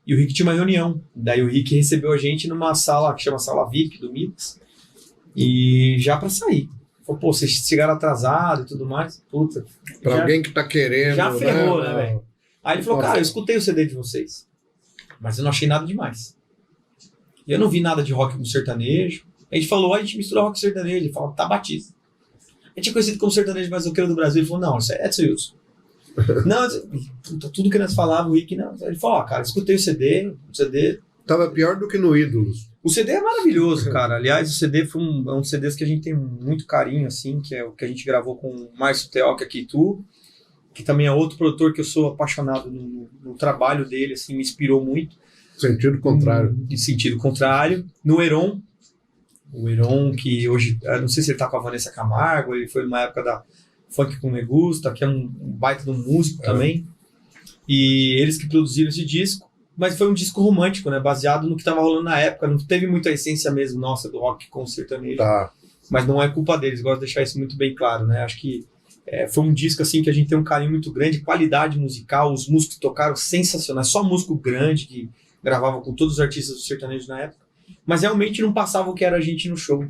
E o Rick tinha uma reunião. Daí o Rick recebeu a gente numa sala que chama Sala VIP do Midas. E já pra sair. Falou, pô, vocês chegaram atrasado e tudo mais. Puta. Pra alguém que tá querendo. Já ferrou, né, velho? Aí ele falou, cara, eu escutei o CD de vocês, mas eu não achei nada demais. E eu não vi nada de rock com sertanejo. A gente falou, a gente mistura rock com sertanejo. Ele falou, tá Batista. A gente é conhecido como sertanejo brasileiro do Brasil. Ele falou, não, isso é Edson Wilson. Não, tudo que nós falávamos, o Rick, não. Ele falou, cara, escutei o CD. Tava pior do que no Ídolos. O CD é maravilhoso, cara. Aliás, o CD foi um dos CDs que a gente tem muito carinho, assim, que é o que a gente gravou com o Márcio Teoc aqui, que também é outro produtor que eu sou apaixonado no trabalho dele, assim, me inspirou muito. Sentido contrário. Em sentido contrário. No Heron, o Heron, que hoje, eu não sei se ele tá com a Vanessa Camargo, ele foi numa época da Funk com Me Gusta, que é um baita de um músico também. E eles que produziram esse disco, mas foi um disco romântico, né? Baseado no que tava rolando na época. Não teve muita essência mesmo, nossa, do rock com sertanejo. Tá. Mas não é culpa deles, gosto de deixar isso muito bem claro, né? Acho que foi um disco assim que a gente tem um carinho muito grande, qualidade musical, os músicos tocaram sensacionais, só músico grande que gravava com todos os artistas do sertanejo na época, mas realmente não passava o que era a gente no show.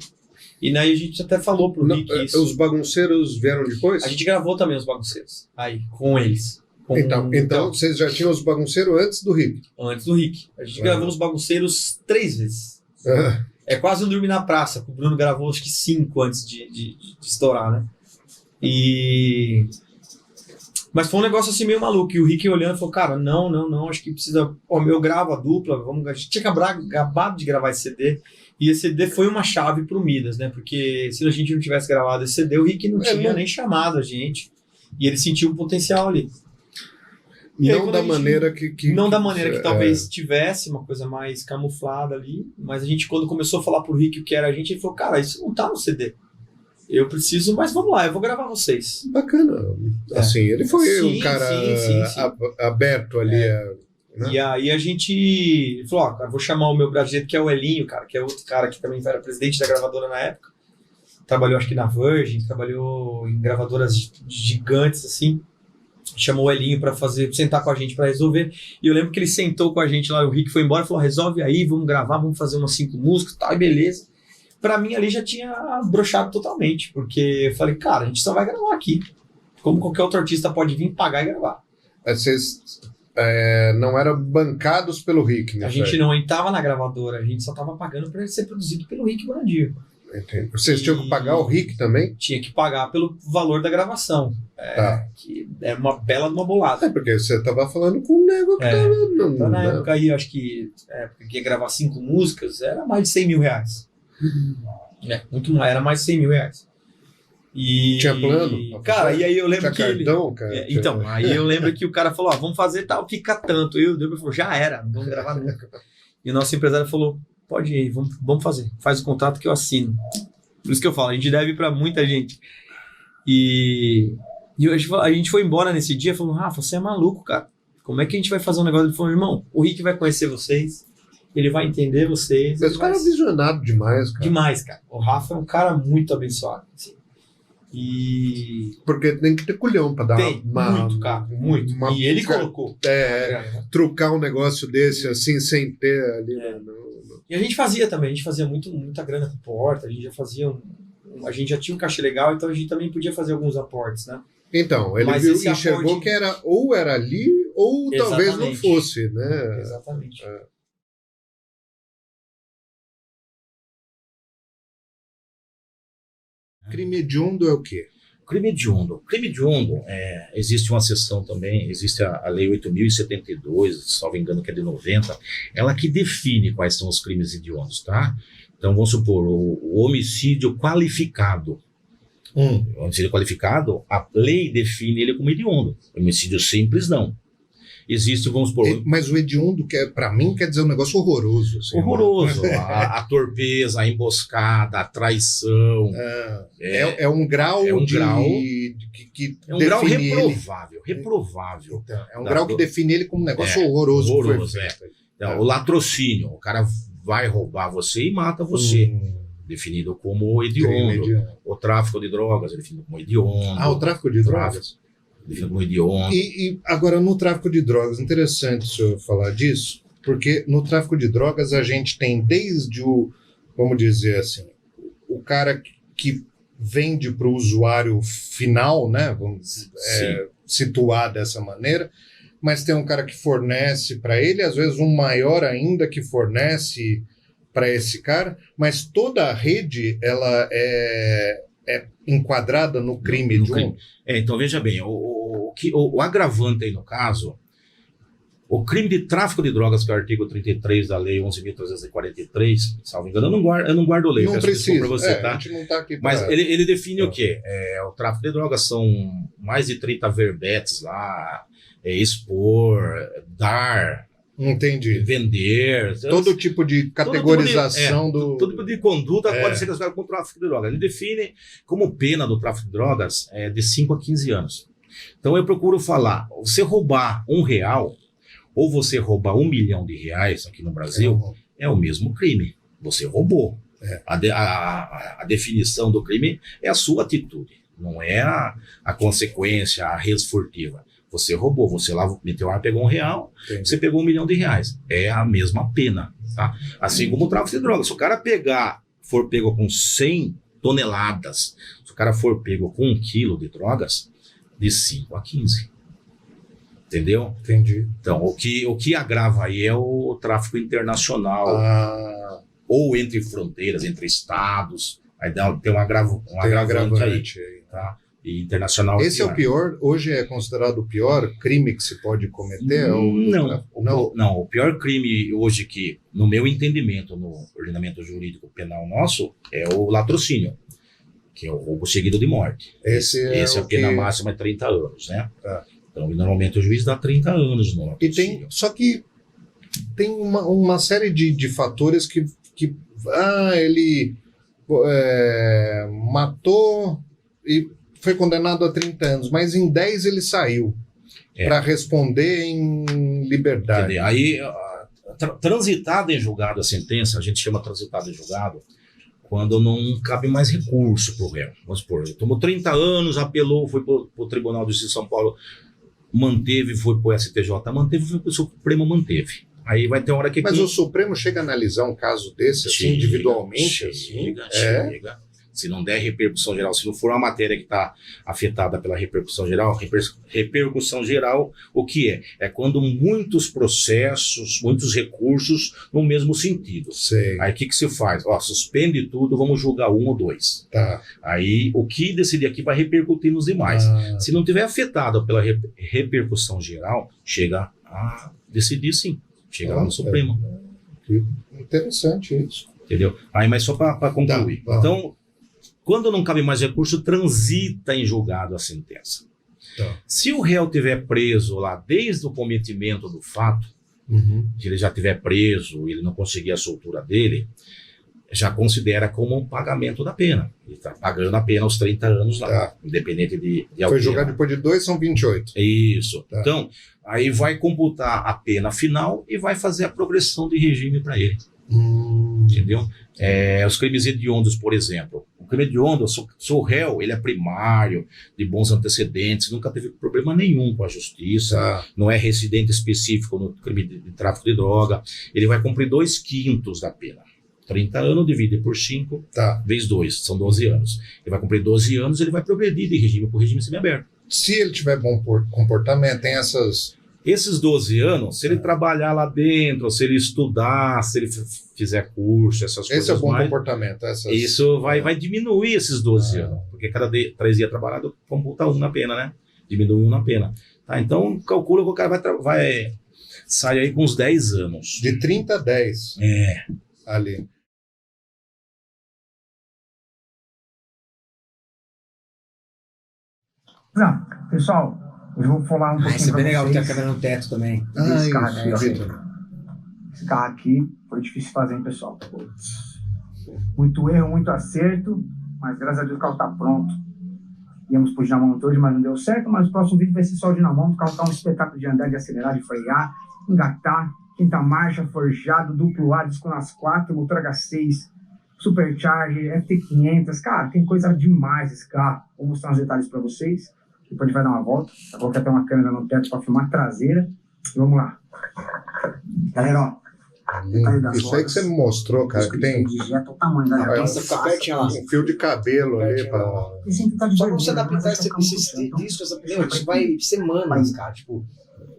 E daí a gente até falou pro Rick isso. Os Bagunceiros vieram depois? A gente gravou também os Bagunceiros, aí, com eles. Então vocês já tinham os Bagunceiros antes do Rick? Antes do Rick. A gente gravou os Bagunceiros 3 vezes. É quase um Dormir na Praça, que o Bruno gravou acho que 5 antes de estourar, né? Mas foi um negócio assim meio maluco. E o Rick olhando falou, cara, não, acho que precisa... Pô, eu gravo a dupla, a gente tinha acabado de gravar esse CD. E esse CD foi uma chave pro Midas, né? Porque se a gente não tivesse gravado esse CD, o Rick não tinha nem chamado a gente. E ele sentiu um potencial ali. Não da maneira que... Não da maneira que talvez tivesse, uma coisa mais camuflada ali. Mas a gente, quando começou a falar pro Rick o que era a gente, ele falou, cara, isso não tá no CD. Eu preciso, mas vamos lá, eu vou gravar vocês. Bacana. Assim, ele foi um cara aberto ali. Né? E aí a gente falou, ó, vou chamar o meu brasileiro, que é o Elinho, cara, que é outro cara que também era presidente da gravadora na época. Trabalhou, acho que na Virgin, trabalhou em gravadoras gigantes, assim. Chamou o Elinho pra sentar com a gente pra resolver. E eu lembro que ele sentou com a gente lá, o Rick foi embora e falou, resolve aí, vamos gravar, vamos fazer umas 5 músicas, tal, e beleza. Pra mim ali já tinha broxado totalmente, porque eu falei, cara, a gente só vai gravar aqui. Como qualquer outro artista pode vir pagar e gravar. Vocês não eram bancados pelo Rick, né? A gente não entrava na gravadora, a gente só tava pagando pra ele ser produzido pelo Rick Bonadio. Entendi. Vocês tinham que pagar o Rick também? Tinha que pagar pelo valor da gravação. Que é uma bela de uma bolada. Porque você tava falando com um nego que tava... Então, na época aí, acho que ia gravar 5 músicas, era mais de 100 mil reais. Muito mais, era mais de 100 mil reais. E, tinha plano? Cara, e aí eu lembro tinha que cartão, cara? Então, aí eu lembro que o cara falou, vamos fazer tal, fica tanto. E o Deus falou, já era, não vamos gravar nunca. E o nosso empresário falou, pode ir, vamos fazer. Faz o contrato que eu assino. Por isso que eu falo, a gente deve pra muita gente. E a gente foi embora nesse dia, falou, Rafa, você é maluco, cara. Como é que a gente vai fazer um negócio? Ele falou, irmão, o Rick vai conhecer vocês. Ele vai entender vocês. Esse cara é visionário demais, cara. Demais, cara. O Rafa é um cara muito abençoado. Assim. E Porque tem que ter culhão para dar muito, cara, muito. E ele colocou. Trucar um negócio desse assim, sem ter ali. E a gente fazia também, a gente fazia muita grana com porta, a gente já fazia a gente já tinha um cachê legal, então a gente também podia fazer alguns aportes, né? Então, ele enxergou que era ali, ou talvez não fosse, né? Exatamente. Crime hediondo é o quê? Crime hediondo, existe uma seção também, existe a Lei 8.072, salvo engano que é de 90, ela que define quais são os crimes hediondos, tá? Então vamos supor, o homicídio qualificado. O homicídio qualificado, a lei define ele como hediondo. Homicídio simples, não. Existe, vamos supor... Mas o hediondo, para mim, quer dizer um negócio horroroso. Assim, horroroso. A torpeza, a emboscada, a traição. É um grau que é um grau reprovável. Reprovável. Então, é um grau que define ele como um negócio horroroso. Então, o latrocínio, o cara vai roubar você e mata você. Definido como hediondo. O tráfico de drogas é definido como hediondo. O tráfico de drogas? Definido como hediondo. E agora, no tráfico de drogas, interessante o senhor falar disso, porque no tráfico de drogas a gente tem desde vamos dizer assim, o cara que vende para o usuário final, né? Vamos situar dessa maneira, mas tem um cara que fornece para ele, às vezes um maior ainda que fornece para esse cara, mas toda a rede ela é enquadrada no crime de um. Então veja bem, o agravante aí no caso, o crime de tráfico de drogas, que é o artigo 33 da lei 11.343, salvo engano, eu não guardo a lei, não precisa para você, tá? A gente não tá aqui pra... Mas ele define o quê? O tráfico de drogas são mais de 30 verbetes lá, expor, dar... Entendi. Vender. Todo tipo de categorização todo tipo de conduta pode ser classificado como tráfico de drogas. Ele define como pena do tráfico de drogas de 5 a 15 anos. Então eu procuro falar, você roubar R$1 ou você roubar R$1 milhão aqui no Brasil é o mesmo crime. Você roubou. A definição do crime é a sua atitude, não é a consequência, a res furtiva. Você roubou, você lá meteu ar, pegou R$1, você pegou R$1 milhão. É a mesma pena, tá? Assim como o tráfico de drogas. Se o cara for pego com 100 toneladas, se o cara for pego com 1 quilo de drogas, de 5 a 15. Entendeu? Entendi. Então, o que agrava aí é o tráfico internacional, ou entre fronteiras, entre estados. Aí tem um agravante aí, tá? E internacional. Esse é o pior? Hoje é considerado o pior crime que se pode cometer? Não, o pior crime hoje que, no meu entendimento, no ordenamento jurídico penal nosso, é o latrocínio, que é o roubo seguido de morte. Esse é a pena máxima é 30 anos, né? Então, normalmente o juiz dá 30 anos no latrocínio. Só que tem uma série de fatores que ele matou e foi condenado a 30 anos, mas em 10 ele saiu para responder em liberdade. Entendeu? Aí, transitada em julgado a sentença, a gente chama transitada em julgado, quando não cabe mais recurso para o réu. Vamos supor, ele tomou 30 anos, apelou, foi para o Tribunal de Justiça de São Paulo, manteve, foi para o STJ, manteve, foi para o Supremo, manteve. Aí vai ter uma hora que... Mas o Supremo chega a analisar um caso desse, assim, individualmente? Chega. Se não der repercussão geral, se não for uma matéria que está afetada pela repercussão geral, repercussão geral, o que é? É quando muitos processos, muitos recursos no mesmo sentido. Sei. Aí o que se faz? Suspende tudo, vamos julgar 1 ou 2. Tá. Aí o que decidir aqui vai repercutir nos demais. Se não tiver afetado pela repercussão geral, chega a decidir sim. Chega lá no Supremo. Interessante isso. Entendeu? Aí, mas só para concluir. Tá. Então, quando não cabe mais recurso, transita em julgado a sentença. Tá. Se o réu tiver preso lá desde o cometimento do fato, que ele já tiver preso e ele não conseguir a soltura dele, já considera como um pagamento da pena. Ele está pagando a pena aos 30 anos lá, independente de Foi julgado depois de 2, são 28. Isso. Tá. Então, aí vai computar a pena final e vai fazer a progressão de regime para ele. Entendeu? Os crimes hediondos, por exemplo. crime hediondo, sou réu, ele é primário, de bons antecedentes, nunca teve problema nenhum com a justiça, não é residente específico no crime de tráfico de droga, ele vai cumprir 2/5 da pena. 30 anos divide por 5, vezes 2, são 12 anos. Ele vai cumprir 12 anos, ele vai progredir de regime para o regime semiaberto. Se ele tiver bom comportamento, tem essas... Esses 12 anos, se ele trabalhar lá dentro, se ele estudar, se ele fizer curso, essas coisas. Esse é o bom comportamento. Isso vai diminuir esses 12 anos. Porque cada 3 dias trabalhado, computa 1 na pena, né? Diminui 1 na pena. Tá? Então, calcula que o cara vai sair aí com uns 10 anos. De 30 a 10. Ali. Não, pessoal, eu vou falar um pouquinho. Isso é bem legal vocês. ter a câmera no teto também. Esse carro aqui foi difícil fazer, hein, pessoal? Muito erro, muito acerto, mas graças a Deus o carro tá pronto. Íamos pro dinamômetro hoje, mas não deu certo, mas o próximo vídeo vai ser só o dinamômetro. O carro tá um espetáculo de andar, de acelerar, de frear, engatar, quinta marcha, forjado, duplo A, disco nas 4, motor H6, Supercharger, FT500. Cara, tem coisa demais esse carro. Vou mostrar uns detalhes pra vocês. Depois a gente vai dar uma volta. Eu vou até uma câmera no teto para filmar a traseira. E vamos lá. Galera, ó. Isso aí que você me mostrou, cara, que tem... O tamanho da fica pertinho lá. Um fio de cabelo ali pra... Só pra você adaptar esses discos, isso vai semanas, cara. Tipo,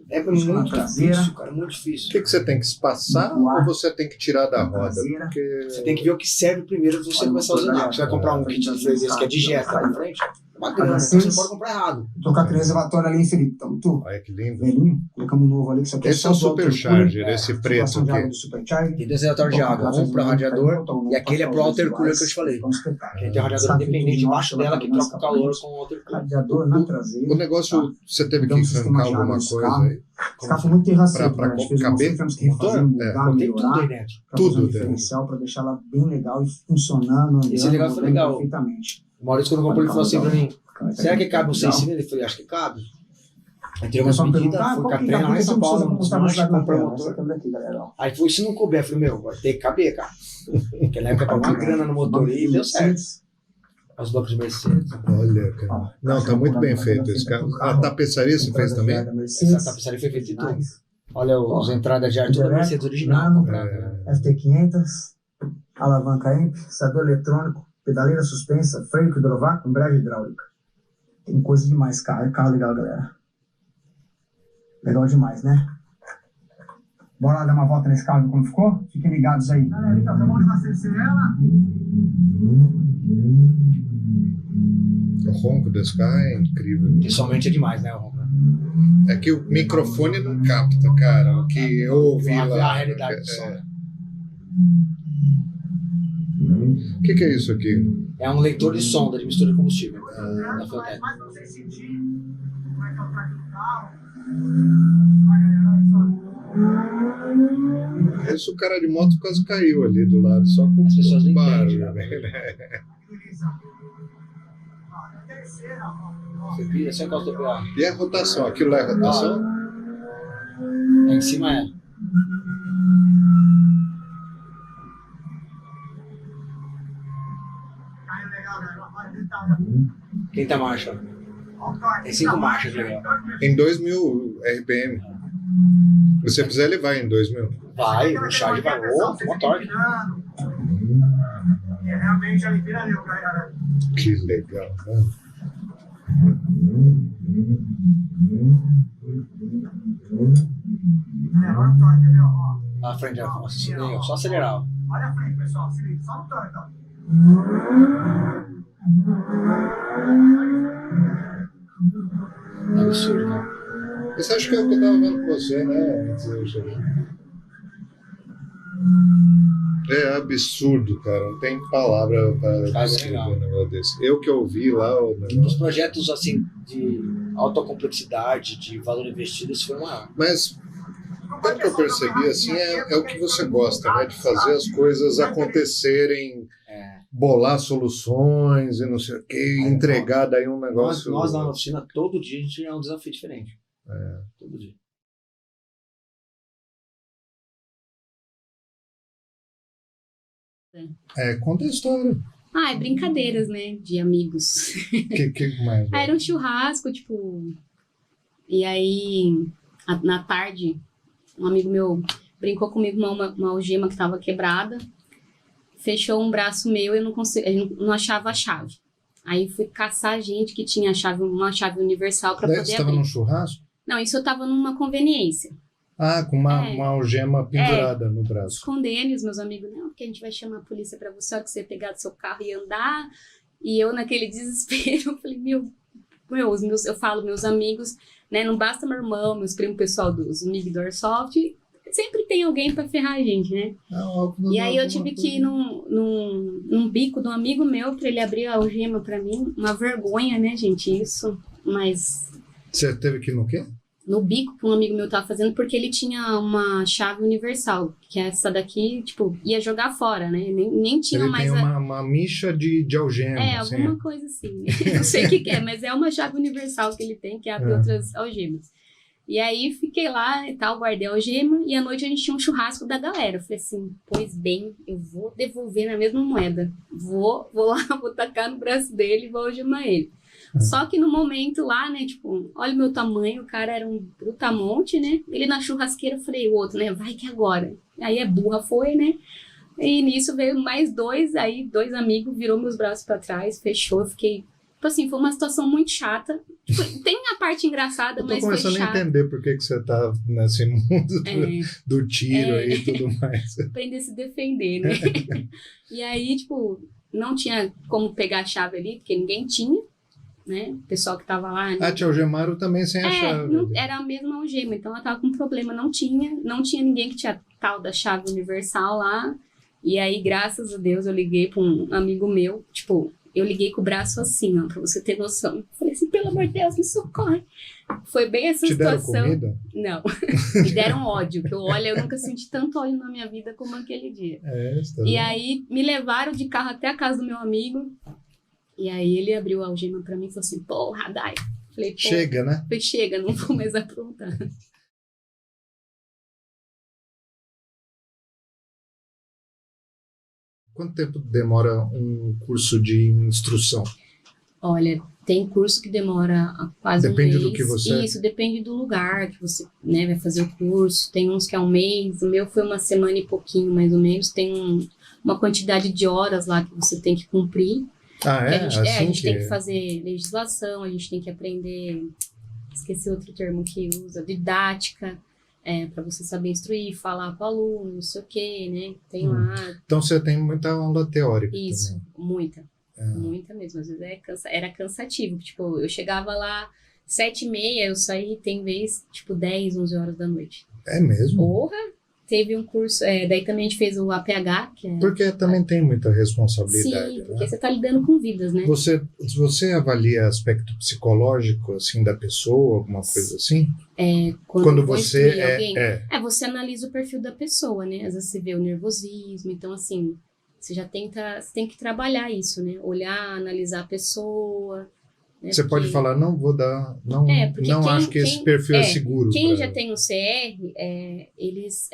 é muito difícil, cara, muito difícil. O que você tem que espaçar ou você tem que tirar da roda? Porque... Você tem que ver o que serve primeiro antes de você começar a usar. Você vai comprar um kit de freguês que é de jeta na frente, uma grana, então você não pode comprar errado. Tô com aquele reservatório ali, Felipe. Então, olha que lindo. Velhinho, colocamos um novo ali. Que esse é o Supercharger, esse preto aqui. Tem 2 reservatórios de água, um para radiador e aquele é pro water cooler que eu te falei. Que tem um radiador independente embaixo dela que troca o calor com o water cooler. Radiador na traseira. O negócio, você teve que arrancar alguma coisa aí? Esse carro foi muito terraceiro, pra caber? Temos que refazer, mudar, tem tudo aí dentro. Tudo diferencial para deixar ela bem legal e funcionando. Esse negócio foi legal. Perfeitamente. O Maurício, quando comprou, ele falou assim pra mim: será que cabe um 6 cilindros? Eu falei: acho que cabe. Aí tirou umas medidas, foi com a trem lá em São Paulo, comprou o motor. Aí foi: se não couber, eu falei: meu, vai ter que caber, cara. Porque na época pagou uma grana no motor e deu certo. Os bancos de Mercedes. Olha, cara. Não, tá muito bem feito esse carro. A tapeçaria você fez também? Essa tapeçaria foi feita de tudo. Olha as entradas de ar, tudo da Mercedes original. FT500, alavanca EMP, sedador eletrônico, pedaleira suspensa, freio hidrovácuo, embreagem hidráulica. Tem coisa demais, cara. É carro legal, galera. Legal demais, né? Bora lá dar uma volta nesse carro, como ficou? Fiquem ligados aí. Galera, então, vamos abastecer ela. O ronco desse carro é incrível. Pessoalmente é demais, né, o ronco? É que o microfone não capta, cara. O que eu ouvi lá. A realidade do som. O que é isso aqui? É um leitor de sonda de mistura de combustível. Da Fiotec. Mas pra vocês sentirem como é que é o traque do carro. Esse o cara de moto quase caiu ali do lado, só com as pessoas não barulho. entendem, Você pira, você encosta o PA. E a rotação? Aquilo é rotação? Em cima é. Quinta marcha. Tem 5 marchas, legal. Em 2.000 RPM. Se você fizer, ele vai em 2.000. Vai, o charge vai. Ô, tem uma torque. Realmente ele vira ali, galera. Que legal, né? Agora o torque, viu? Lá na frente, só acelerar. Olha a frente, pessoal. Se liga, só no torque, ó. É absurdo, cara. Você acha que é o que eu tava vendo com você, né? Antes de eu chegar. É absurdo, cara. Não tem palavra para descrever um negócio desse. Eu que ouvi lá o negócio. Dos projetos assim de alta complexidade, de valor investido, esse foi o maior. Mas pelo que eu percebi, assim, é o que você gosta, né? De fazer as coisas acontecerem, bolar soluções e não sei o que, entregar daí um negócio. Nós lá na oficina, todo dia a gente tinha um desafio diferente. Todo dia. Conta a história. Ah, é brincadeiras, né? De amigos. Que mais? Era um churrasco, tipo... E aí, na tarde, um amigo meu brincou comigo uma algema que tava quebrada. Fechou um braço meu e eu não achava a chave. Aí fui caçar gente que tinha uma chave universal para poder abrir. Você estava num churrasco? Não, isso eu tava numa conveniência. Ah, com uma algema pendurada no braço. Escondendo, e os meus amigos, não, porque a gente vai chamar a polícia pra você, hora que você pegar do seu carro e andar. E eu, naquele desespero, eu falei, eu falo, meus amigos, né, não basta meu irmão, meus primos, pessoal dos MIG do Airsoft, sempre tem alguém pra ferrar a gente, né? E aí eu tive que ir num bico de um amigo meu pra ele abrir a algema pra mim. Uma vergonha, né, gente, isso, mas... Você teve que ir no quê? No bico que um amigo meu tava fazendo, porque ele tinha uma chave universal, que essa daqui, tipo, ia jogar fora, né? Nem tinha ele mais... Ele tem uma micha de algema. Assim. Alguma coisa assim. Não sei o que é, mas é uma chave universal que ele tem, que abre outras algemas. E aí, fiquei lá e tal, guardei a algema, e à noite a gente tinha um churrasco da galera. Eu falei assim, pois bem, eu vou devolver na mesma moeda. Vou lá, vou tacar no braço dele e vou algemar ele. Só que no momento lá, né, tipo, olha o meu tamanho, o cara era um brutamonte, né? Ele na churrasqueira, eu falei, o outro, né, vai que agora. Aí burra foi, né? E nisso veio mais dois, aí 2 amigos, virou meus braços pra trás, fechou, eu fiquei... Tipo assim, foi uma situação muito chata. Tipo, tem a parte engraçada, mas foi chata. Eu tô começando a entender por que você tá nesse mundo do tiro aí e tudo mais. Aprender a se defender, né? E aí, tipo, não tinha como pegar a chave ali, porque ninguém tinha. Né? O pessoal que tava lá... Ah, te algemaram também sem a chave. Não, era a mesma algema, então ela tava com problema, não tinha ninguém que tinha tal da chave universal lá, e aí, graças a Deus, eu liguei pra um amigo meu, tipo, eu liguei com o braço assim, ó, pra você ter noção. Falei assim, pelo amor de Deus, me socorre. Foi bem essa situação. Deram comida? Não, me deram ódio, que eu nunca senti tanto ódio na minha vida como aquele dia. E aí, me levaram de carro até a casa do meu amigo. E aí ele abriu a algema pra mim e falou assim, porra, Dai. Falei, chega, né? Falei, chega, não vou mais aprontar. Quanto tempo demora um curso de instrução? Olha, tem curso que demora quase depende um mês. Do que você... Isso, depende do lugar que você, né, vai fazer o curso. Tem uns que é um mês, o meu foi 1 semana e pouquinho, mais ou menos. Tem uma quantidade de horas lá que você tem que cumprir. Ah, é? A gente tem que fazer legislação, a gente tem que aprender, esqueci outro termo que usa, didática, para você saber instruir, falar para o aluno, não sei o quê, né? Tem lá... Então você tem muita aula teórica. Isso, também. Muita mesmo. Às vezes era cansativo, tipo, eu chegava lá 7h30, eu saí, tem vez, tipo, 10, 11 horas da noite. É mesmo? Porra! Teve um curso, daí também a gente fez o APH, que é... Porque também tem muita responsabilidade. Sim, porque você está lidando com vidas, né? Você avalia aspecto psicológico, assim, da pessoa, alguma coisa assim? Quando você você analisa o perfil da pessoa, né? Às vezes você vê o nervosismo, então, assim, você tem que trabalhar isso, né? Olhar, analisar a pessoa... Você pode falar, não vou dar, não acho que esse perfil é seguro. Quem já tem o CR, eles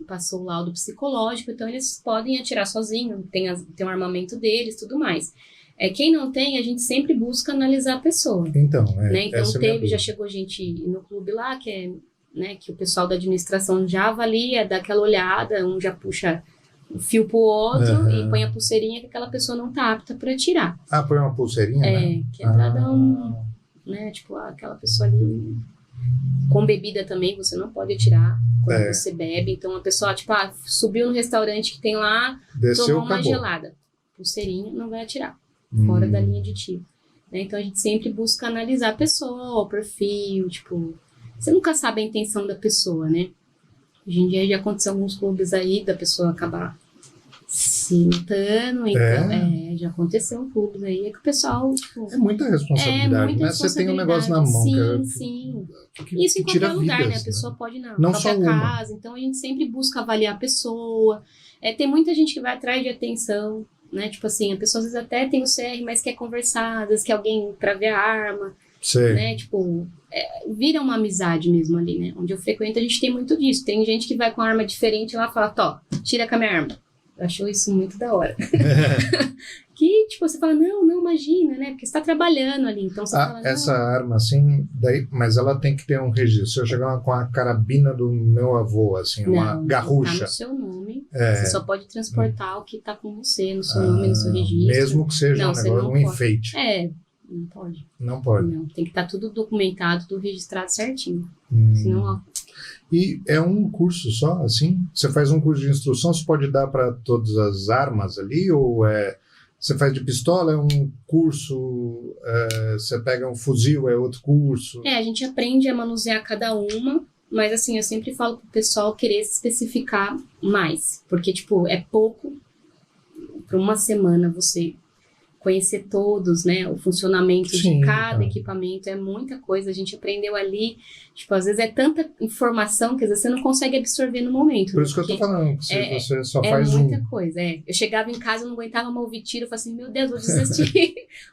passou o laudo psicológico, então eles podem atirar sozinho, tem um armamento deles, tudo mais. Quem não tem, a gente sempre busca analisar a pessoa. Então, né? Então já chegou gente no clube lá, que o pessoal da administração já avalia, dá aquela olhada, um já puxa o fio pro outro e põe a pulseirinha que aquela pessoa não tá apta para tirar. Ah, põe uma pulseirinha, né? Que é pra dar né, tipo, aquela pessoa ali com bebida também, você não pode atirar quando você bebe. Então a pessoa, tipo, subiu no restaurante que tem lá, tomou uma gelada. Pulseirinha, não vai atirar. Fora da linha de tiro. Né? Então a gente sempre busca analisar a pessoa, o perfil, tipo... Você nunca sabe a intenção da pessoa, né? Hoje em dia já aconteceu alguns clubes aí da pessoa acabar se matando, então já aconteceu clubes aí, que o pessoal... Tipo, é muita responsabilidade, né? Você tem um negócio na mão. Sim. Isso em qualquer lugar, né? A pessoa pode ir na própria casa, então a gente sempre busca avaliar a pessoa. Tem muita gente que vai atrás de atenção, né? Tipo assim, a pessoa às vezes até tem o CR, mas quer conversar, às vezes quer alguém pra ver a arma, né? Tipo... vira uma amizade mesmo ali, né? Onde eu frequento, a gente tem muito disso. Tem gente que vai com arma diferente lá e fala, tira com a minha arma. achou isso muito da hora. Que, tipo, você fala, não, imagina, né? Porque você tá trabalhando ali, então você fala... Essa arma, assim, daí, mas ela tem que ter um registro. Se eu chegar com a carabina do meu avô, assim, uma garrucha... Tá no seu nome, você só pode transportar o que tá com você, no seu nome, no seu registro. Mesmo que seja um negócio, um enfeite. Não pode. Não pode. Não, tem que estar tudo documentado, tudo registrado certinho. Senão, ó... E é um curso só, assim? Você faz um curso de instrução, você pode dar para todas as armas ali? Ou você faz de pistola, é um curso, você pega um fuzil, é outro curso? A gente aprende a manusear cada uma, mas assim, eu sempre falo pro pessoal querer se especificar mais. Porque, tipo, é pouco para uma semana você conhecer todos, né, o funcionamento de cada equipamento, é muita coisa, a gente aprendeu ali, tipo, às vezes é tanta informação que às vezes você não consegue absorver no momento. Por isso que eu tô falando, que se você só faz muita coisa, Eu chegava em casa, eu não aguentava mais ouvir tiro, eu falava assim, meu Deus,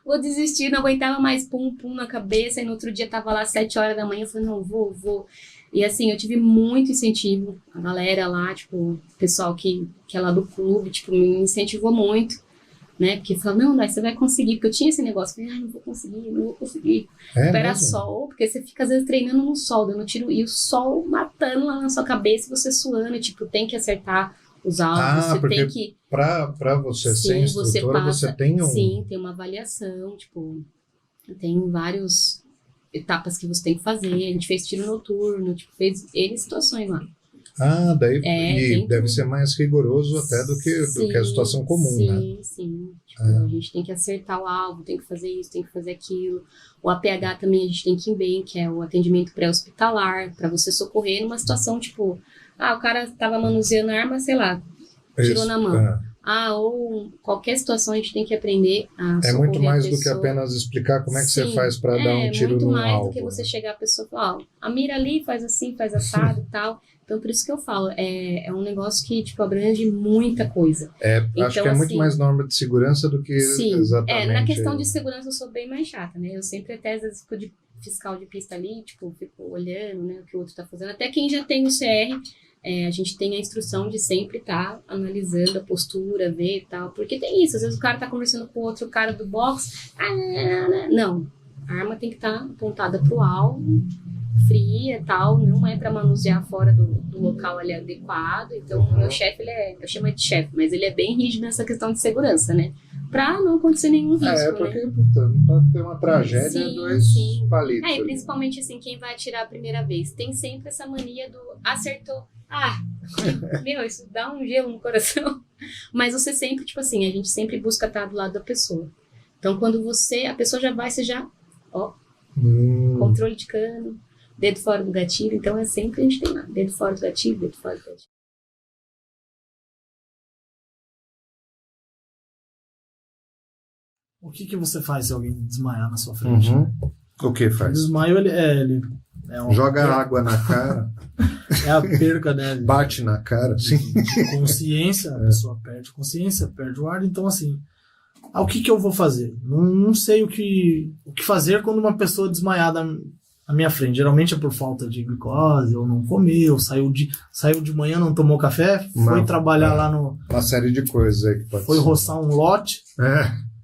vou desistir, não aguentava mais, pum na cabeça, e no outro dia tava lá às 7 horas da manhã, eu falei, não, vou. E assim, eu tive muito incentivo, a galera lá, tipo, o pessoal que é lá do clube, tipo, me incentivou muito. Né? Porque falava, não, você vai conseguir, porque eu tinha esse negócio, falei, não vou conseguir. Era sol, porque você fica às vezes treinando no sol, dando tiro, e o sol matando lá na sua cabeça, e você suando, tipo, tem que acertar os alvos, você tem que... Pra você ser instrutora, você tem um... Sim, tem uma avaliação, tipo, tem várias etapas que você tem que fazer, a gente fez tiro noturno, tipo, fez N situações lá. Daí deve ser mais rigoroso até do que a situação comum, né? Sim. Tipo, a gente tem que acertar o alvo, tem que fazer isso, tem que fazer aquilo. O APH também a gente tem que ir bem, que é o atendimento pré-hospitalar, para você socorrer numa situação, tipo, o cara tava manuseando a arma, sei lá, tirou na mão. Ou qualquer situação a gente tem que aprender a socorrer muito mais a do que apenas explicar como é que você faz para dar um tiro no alvo. É muito mais do que você chegar a pessoa e falar, a mira ali faz assim, faz assado e tal. Então, por isso que eu falo, é um negócio que, tipo, abrange muita coisa. Então, acho que é muito mais norma de segurança do que exatamente... na questão de segurança eu sou bem mais chata, né? Eu sempre até, às vezes, fico de fiscal de pista ali, tipo, fico olhando, né, o que o outro tá fazendo. Até quem já tem o CR, a gente tem a instrução de sempre estar analisando a postura, ver e tal. Porque tem isso, às vezes o cara tá conversando com o outro cara do box, não, a arma tem que estar apontada pro alvo, fria e tal, não é para manusear fora do local ali adequado. Então, o meu chefe, eu chamo ele de chefe, mas ele é bem rígido nessa questão de segurança, né? Pra não acontecer nenhum risco, porque não pode ter uma tragédia, dois palitos. E principalmente, assim, quem vai atirar a primeira vez, tem sempre essa mania do acertou. Meu, isso dá um gelo no coração. Mas você sempre, tipo assim, a gente sempre busca estar do lado da pessoa. Então, quando a pessoa já vai, você já, controle de cano, dedo fora do gatilho, então é sempre a gente tem lá, dedo fora do gatilho, dedo fora do gatilho. O que você faz se alguém desmaiar na sua frente? O que faz? O desmaio, ele joga água na cara. É a perca, né? Bate na cara, sim. Consciência, a pessoa perde consciência, perde o ar, então assim, o que eu vou fazer? Não sei o que fazer quando uma pessoa desmaiada na minha frente. Geralmente é por falta de glicose, ou não comeu, saiu de manhã, não tomou café, foi trabalhar lá no... Uma série de coisas aí que pode Foi roçar um lote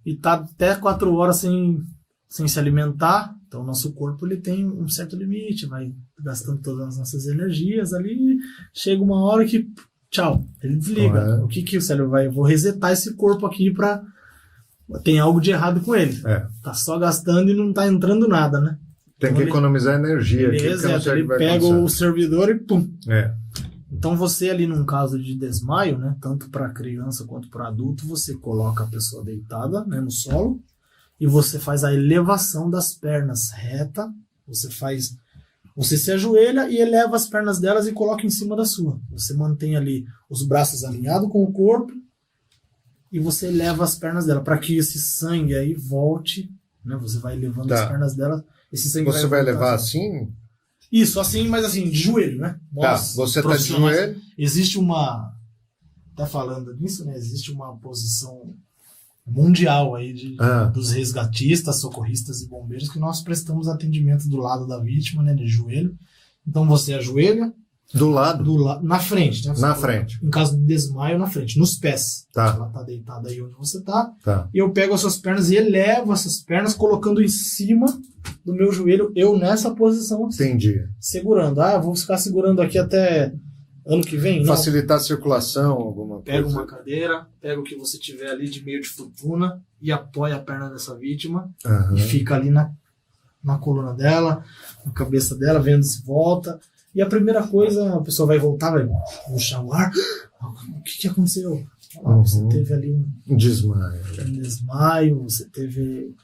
e tá até 4 horas sem se alimentar. Então o nosso corpo ele tem um certo limite, vai gastando todas as nossas energias ali, chega uma hora que, tchau, ele desliga. O que o cérebro vai? Eu vou resetar esse corpo aqui pra... Tem algo de errado com ele. Tá só gastando e não tá entrando nada, né? Tem que economizar energia. Ele pega o servidor e pum. Então você ali num caso de desmaio, né, tanto para criança quanto para adulto, você coloca a pessoa deitada, né, no solo e você faz a elevação das pernas reta. Você se ajoelha e eleva as pernas delas e coloca em cima da sua. Você mantém ali os braços alinhados com o corpo e você eleva as pernas dela para que esse sangue aí volte, né? Você vai elevando as pernas dela. Esse sangue você vai levar assim? Isso, assim, mas assim, de joelho, né? Você tá de joelho? Existe tá falando nisso, né? Existe uma posição mundial aí dos resgatistas, socorristas e bombeiros que nós prestamos atendimento do lado da vítima, né? De joelho. Então você ajoelha, Do lado? Na frente. Né? Na frente. Em caso de desmaio, na frente, nos pés. Tá. Ela tá deitada aí onde você tá. Tá. E eu pego as suas pernas e elevo essas pernas, colocando em cima do meu joelho, eu nessa posição. Entendi. Segurando. Eu vou ficar segurando aqui até ano que vem? Não. Facilitar a circulação, alguma coisa. Pega uma cadeira, pega o que você tiver ali de meio de fortuna e apoia a perna dessa vítima e fica ali na coluna dela, na cabeça dela, vendo se volta. E a primeira coisa, a pessoa vai voltar, vai puxar o ar. O que aconteceu? Você teve ali um desmaio, você teve...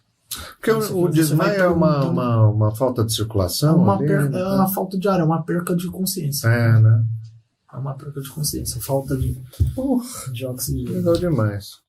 Porque o desmaio é uma falta de circulação? É uma falta de ar, é uma perca de consciência. Né? É uma perca de consciência, falta de oxigênio. Legal demais.